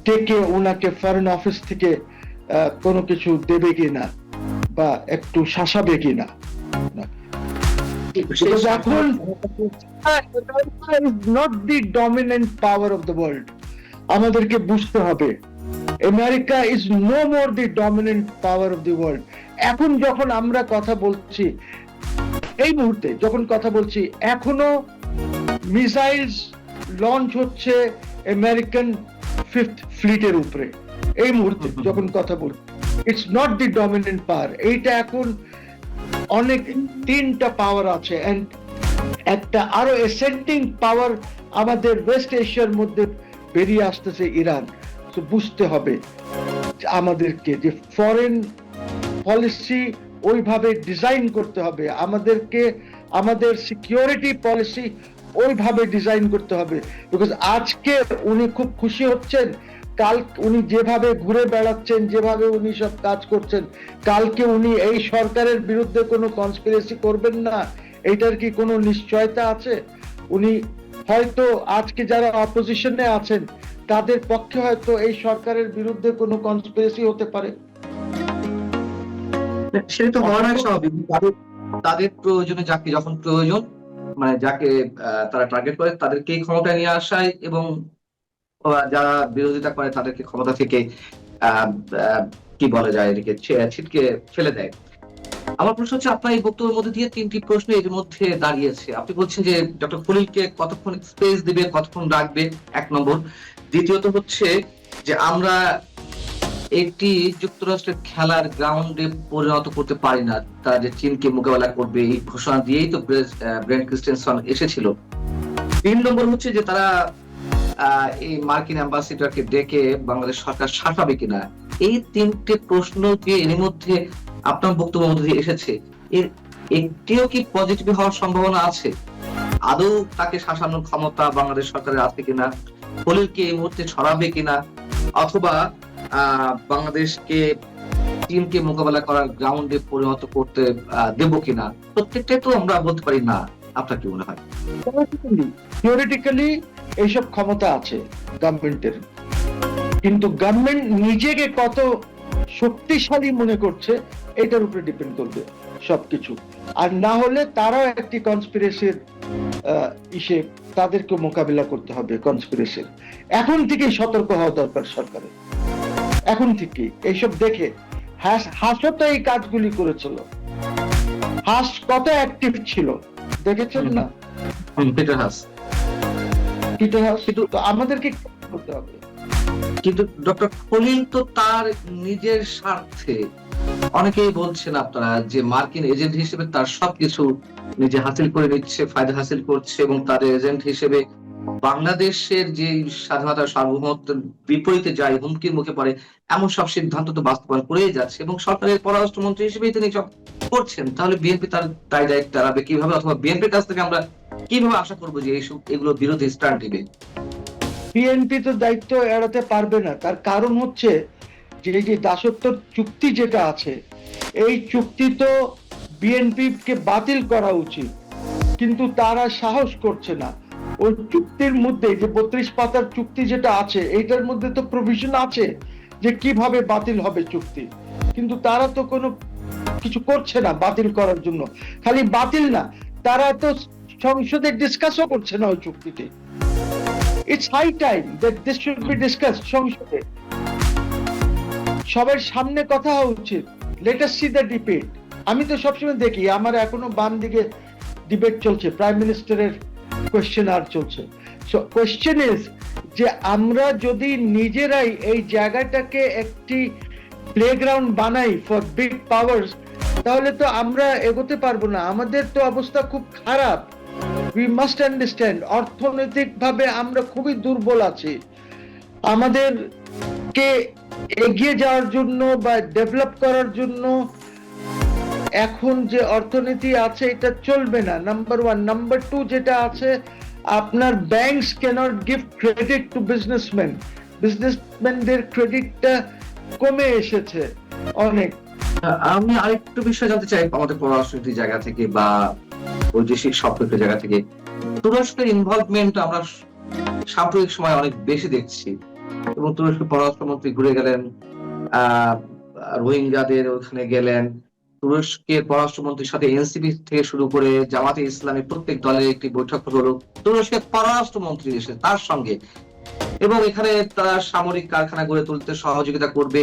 ডেকে ওনাকে ফরেন অফিস থেকে কোনো কিছু দেবে কিনা বা একটু শাসাবে কিনা। এখন not the dominant power of the world, আমাদেরকে বুঝতে হবে America is no more the dominant power of the world. এখন যখন আমরা কথা বলছি, এই মুহূর্তে যখন কথা বলছি, এখনো মিসাইলস লঞ্চ হচ্ছে আমেরিকান 5th ফ্লিটের উপরে। এই মুহূর্তে যখন কথা বলছি, ইটস নট দি ডমিনেন্ট পাওয়ার। এইটা এখন অনেক 3টা পাওয়ার আছে, এন্ড একটা আরো এসেন্ডিং পাওয়ার আমাদের ওয়েস্ট এশিয়ার মধ্যে বেরিয়ে আসতেছে, ইরান। তো বুঝতে হবে আমাদেরকে যে ফরেন পলিসি ওইভাবে ডিজাইন করতে হবে, আমাদেরকে আমাদের সিকিউরিটি পলিসি ওইভাবে ডিজাইন করতে হবে। বিকজ আজকে উনি খুব খুশি হচ্ছেন, কাল উনি যেভাবে ঘুরে বেড়াচ্ছেন, যেভাবে উনি সব কাজ করছেন, কালকে উনি এই সরকারের বিরুদ্ধে কোনো কনস্পিরেসি করবেন না, এইটার কি কোনো নিশ্চয়তা আছে? উনি হয়তো আজকে যারা অপোজিশনে আছেন তাদের পক্ষে হয়তো এই সরকারের বিরুদ্ধে কোনো কনস্পিরেসি হতে পারে। সেটা তো হওয়ার স্বাভাবিক। তাদের প্রয়োজনে যাকে যখন প্রয়োজন, মানে যাকে তারা টার্গেট করে তাদেরকেই ক্ষমতায় নিয়ে আসায়, এবং যারা বিরোধিতা করে তাদেরকে ক্ষমতা থেকে কি বলা যায়, এদিকে ছিটকে ফেলে দেয়। আমার প্রশ্ন হচ্ছে, আপনার এই বক্তব্যের মধ্যে দিয়ে 3টি প্রশ্ন এর মধ্যে দাঁড়িয়েছে। আপনি বলছেন যে ডক্টর খলিলকে কতক্ষণ স্পেস দিবে, কতক্ষণ রাখবে, 1 নম্বর। দ্বিতীয়ত হচ্ছে যে আমরা একটি যুক্তরাষ্ট্রের খেলার গ্রাউন্ডে পরিণত করতে পারি না, তারা যে চীনকে মোকাবেলা করবে এই ঘোষণা দিয়েই তো ব্রেন্ট ক্রিস্টেনসন এসেছিল। 3 নম্বর হচ্ছে যে তারা এই মার্কিন অ্যাম্বাসিডারকে ডেকে বাংলাদেশ সরকার শাসাবে কিনা। এই 3টে প্রশ্ন যে এর মধ্যে আপনার বক্তব্যের মধ্যে দিয়ে এসেছে, এর একটিও কি পজিটিভ হওয়ার সম্ভাবনা আছে? আদৌ তাকে শাসানোর ক্ষমতা বাংলাদেশ সরকারের আছে কিনা? খলিলকে এই মুহূর্তে ছড়াবে কিনা? অথবা বাংলাদেশকে চীনকে মোকাবেলা করার গ্রাউন্ডে পরিণত করতে দেব কিনা? প্রত্যেকটাই তো আমরা বলতে পারি না। আপনার কি মনে হয়? থিওরিটিক্যালি এইসব ক্ষমতা আছে গভর্নমেন্টের, কিন্তু গভর্নমেন্ট নিজেকে কত শক্তিশালী মনে করছে এটার উপরে ডিপেন্ড করবে সবকিছু। আর না হলে তারাও একটি কনস্পিরেসির ইসে তাদেরকে মোকাবিলা করতে হবে কনস্পিরেসির। এখন থেকেই সতর্ক হওয়া দরকার সরকারের, এখন থেকেই। এইসব দেখে হাসও তো এই কাজগুলি করেছিল, হাস কত অ্যাক্টিভ ছিল দেখেছেন না? পিটার হাস কিন্তু আমাদেরকে করতে হবে। কিন্তু ডক্টর খলিল তো তার নিজের স্বার্থে, অনেকেই বলছেন আপনারা যে মার্কিন এজেন্ট হিসেবে তার সবকিছু নিজে হাসিল করে নিচ্ছে, ফায়দা হাসিল করছে, এবং তার এজেন্ট হিসেবে বাংলাদেশের যে স্বাধীনতার সার্বভৌমত্বের বিপরীতে যায়, হুমকির মুখে পড়ে, এমন সব সিদ্ধান্ত তো বাস্তবায়ন করেই যাচ্ছে, এবং সরকারের পররাষ্ট্রমন্ত্রী হিসেবেই তিনি সব করছেন। তাহলে বিএনপি তার দায় দায়িত্ব এড়াবে কিভাবে, অথবা বিএনপির কাছ থেকে আমরা কিভাবে আশা করবো যে এইসব এগুলো বিরোধী স্ট্যান্ড নেবে? বিএনপি তো দায়িত্ব এড়াতে পারবে না। তার কারণ হচ্ছে যে দাসত্ব চুক্তি যেটা আছে, এই চুক্তি তো বিএনপি কে বাতিল করা উচিত, কিন্তু তারা সাহস করছে না। ওই চুক্তির মধ্যে যে 32 পাতার চুক্তি যেটা আছে, এইটার মধ্যে তো প্রভিশন আছে যে কিভাবে বাতিল হবে চুক্তি, কিন্তু তারা তো কোনো কিছু করছে না বাতিল করার জন্য। খালি বাতিল না, তারা তো সংসদে ডিসকাসও করছে না ওই চুক্তিতে। It's high time that this should be discussed সংসদে, সবার সামনে কথা হওয়া উচিত। Let us see the debate. আমি তো সবসময় দেখি, আমার এখনো বাম দিকে ডিবেট চলছে, প্রাইম মিনিস্টারের কোয়েশ্চেন আর চলছে। সো কোয়েশ্চেন ইজ যে আমরা যদি নিজেরাই এই জায়গাটাকে একটি প্লেগ্রাউন্ড বানাই ফর বিগ পাওয়ার্স, তাহলে তো আমরা এগোতে পারবো না। আমাদের তো অবস্থা খুব খারাপ। We must understand, অর্থনৈতিকভাবে আমরা খুবই দুর্বল আছি। আমাদেরকে এগিয়ে যাওয়ার জন্য বা ডেভেলপ করার জন্য এখন যে অর্থনীতি আছে এটা চলবে না, নাম্বার ওয়ান। নাম্বার টু যেটা আছে, আপনার banks can't give credit to businessman. বিজনেসম্যানদের ক্রেডিটটা কমে এসেছে অনেক। আমি আরেকটু বিষয় জানতে চাই আমাদের পররাষ্ট্রনীতির জায়গা থেকে বা বৈদেশিক সম্পর্কের জায়গা থেকে। তুরস্কের ইনভলভমেন্ট আমরা সাম্প্রতিক সময় অনেক বেশি দেখছি, এবং তুরস্কের পররাষ্ট্রমন্ত্রী ঘুরে গেলেন, রোহিঙ্গাদের ওখানে গেলেন। তুরস্কের পররাষ্ট্রমন্ত্রীর সাথে এনসিপি থেকে শুরু করে জামাতে ইসলামী প্রত্যেক দলের একটি বৈঠক হলো তুরস্কের পররাষ্ট্রমন্ত্রী এসে তার সঙ্গে, এবং এখানে তারা সামরিক কারখানা গড়ে তুলতে সহযোগিতা করবে।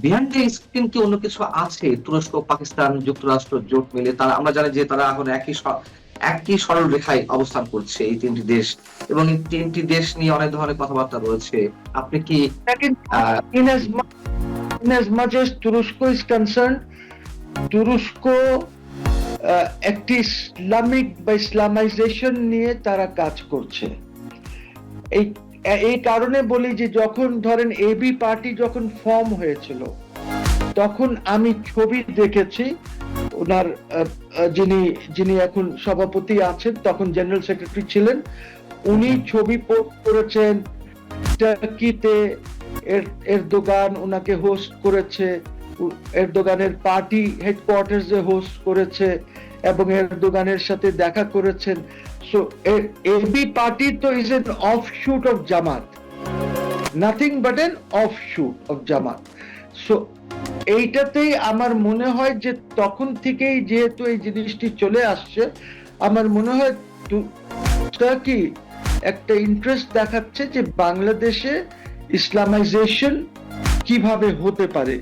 বিহাইন্ড দ্য স্ক্রিন কি অন্য কিছু আছে? তুরস্ক, পাকিস্তান, যুক্তরাষ্ট্র জোট মিলে তারা, আমরা জানি যে তারা এখন একই সরল রেখায় অবস্থান করছে এই তিনটি দেশ, এবং এই তিনটি দেশ নিয়ে অনেক ধরনের কথাবার্তা রয়েছে। আপনি কি in as much as তুরস্ক is concerned, তুরস্ক একটি ইসলামিক বা ইসলামাইজেশন নিয়ে তারা কাজ করছে। এই কারণে বলি যে যখন ধরেন এবি পার্টি যখন ফর্ম হয়েছিল, তখন আমি ছবি দেখেছি ওনার, যিনি এখন সভাপতি আছেন, তখন জেনারেল সেক্রেটারি ছিলেন, উনি ছবি পোস্ট করেছেন। টার্কিতে এরদোগান ওনাকে হোস্ট করেছে, এরদোগানের পার্টি হেডকোয়ার্টার্সে হোস্ট করেছে এবং এরদোগানের সাথে দেখা করেছেন। সো এবি পার্টি তো is an offshoot of Jamaat, nothing but an offshoot of Jamaat. So এইটাতেই আমার মনে হয় যে তখন থেকেই যেহেতু এই জিনিসটি চলে আসছে, আমার মনে হয় টার্কি একটা ইন্টারেস্ট দেখাচ্ছে যে বাংলাদেশে ইসলামাইজেশন কিভাবে হতে পারে,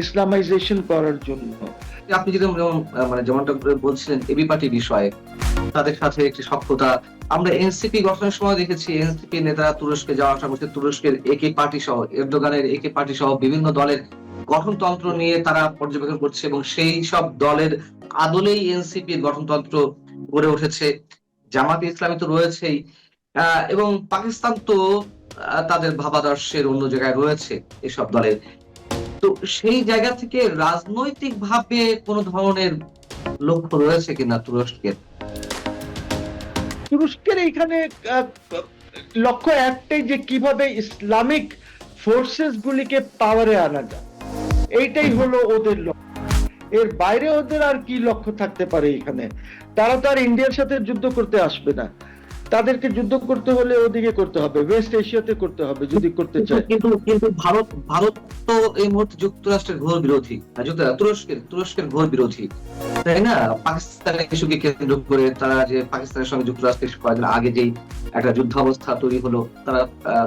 ইসলামাইজেশন করার জন্য। আপনি যেমনটা বলছিলেন এবি পার্টি বিষয়ে, তাদের সাথে একটি সখ্যতা আমরা এনসিপি গঠনের সময় দেখেছি। এনসিপি নেতারা তুরস্কে যাওয়া আসা করছে, তুরস্কের একে পার্টি সহ, এরদোগানের একে পার্টি সহ বিভিন্ন দলের গঠনতন্ত্র নিয়ে তারা পর্যবেক্ষণ করছে, এবং সেই সব দলের আদলেই এনসিপির গঠনতন্ত্র গড়ে উঠেছে। জামাতে ইসলামী তো রয়েছেই, এবং পাকিস্তান তো তাদের ভাবাদর্শের অন্য জায়গায় রয়েছে এসব দলের। তো সেই জায়গা থেকে রাজনৈতিক ভাবে কোন ধরনের লক্ষ্য রয়েছে কিনা তুরস্কের? তুরস্কের এইখানে লক্ষ্য একটাই, যে কিভাবে ইসলামিক ফোর্সেস গুলিকে পাওয়ারে আনা যায়, এইটাই হলো ওদের লক্ষ্য। এর বাইরে ওদের আর কি লক্ষ্য থাকতে পারে এখানে? তারা তো আর ইন্ডিয়ার সাথে যুদ্ধ করতে আসবে না, তাদেরকে যুদ্ধ করতে হলে ওদিকে করতে হবে, ওয়েস্ট এশিয়াতে করতে হবে যদি করতে চায়। কিন্তু ভারত তো এই মুহূর্তে যুক্তরাষ্ট্রের ঘোর বিরোধী, তুরস্কের ঘোর বিরোধী, তাই না? পাকিস্তানের ইস্যুকে কেন্দ্র করে তারা, যে পাকিস্তানের সঙ্গে যুক্তরাষ্ট্রের কয়েকদিন আগে যেই একটা যুদ্ধাবস্থা তৈরি হলো, তারা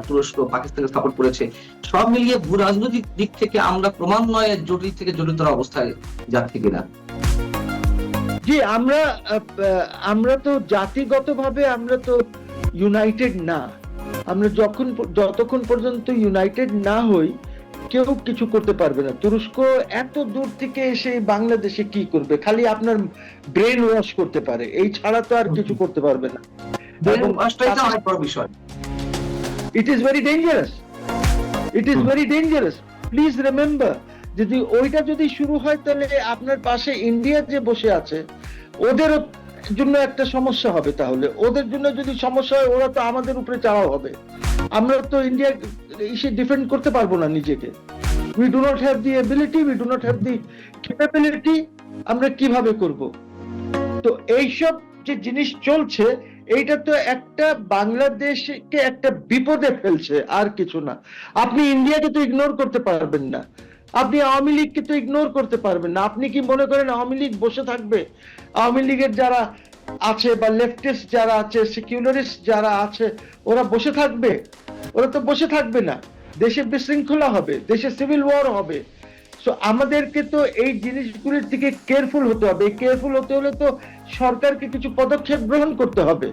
তুরস্ক পাকিস্তানকে সাপোর্ট করেছে। সব মিলিয়ে ভূ রাজনৈতিক দিক থেকে আমরা ক্রমান্বয়ে জটিল থেকে জটিলতর অবস্থায় যাচ্ছি কিনা? জি, আমরা তো জাতিগতভাবে আমরা তো ইউনাইটেড না। আমরা যতক্ষণ পর্যন্ত ইউনাইটেড না হই, কেউ কিছু করতে পারবে না। তুরস্ক এত দূর থেকে এসে বাংলাদেশে কি করবে? খালি আপনার ব্রেন ওয়াশ করতে পারে, এই ছাড়া তো আর কিছু করতে পারবে না। It is very dangerous, it is very dangerous. Please remember, যদি ওইটা যদি শুরু হয়, তাহলে আপনার পাশে ইন্ডিয়া যে বসে আছে, ওদের জন্য একটা সমস্যা হবে। তাহলে ওদের জন্য যদি সমস্যা হয়, ওরা তো আমাদের উপরে চাওয়া হবে। আমরা তো ইন্ডিয়া এসে ডিফেন্ড করতে পারবো না নিজেকে। We do not have the ability, we do not have the capability. আমরা কিভাবে করব? তো এইসব যে জিনিস চলছে, এইটা তো একটা বাংলাদেশকে একটা বিপদে ফেলছে, আর কিছু না। আপনি ইন্ডিয়াকে তো ইগনোর করতে পারবেন না, আপনি আওয়ামী লীগকে তো ইগনোর করতে পারবেন না। আপনি কি মনে করেন আওয়ামী লীগ বসে থাকবে? আওয়ামী লীগের যারা আছে বা লেফটিস্ট যারা আছে, সেকুলারিস্ট যারা আছে, ওরা বসে থাকবে? ওরা তো বসে থাকবে না। দেশে বিশৃঙ্খলা হবে, দেশে সিভিল ওয়ার হবে। সো আমাদেরকে তো এই জিনিসগুলির দিকে কেয়ারফুল হতে হবে। কেয়ারফুল হতে হলে তো সরকারকে কিছু পদক্ষেপ গ্রহণ করতে হবে।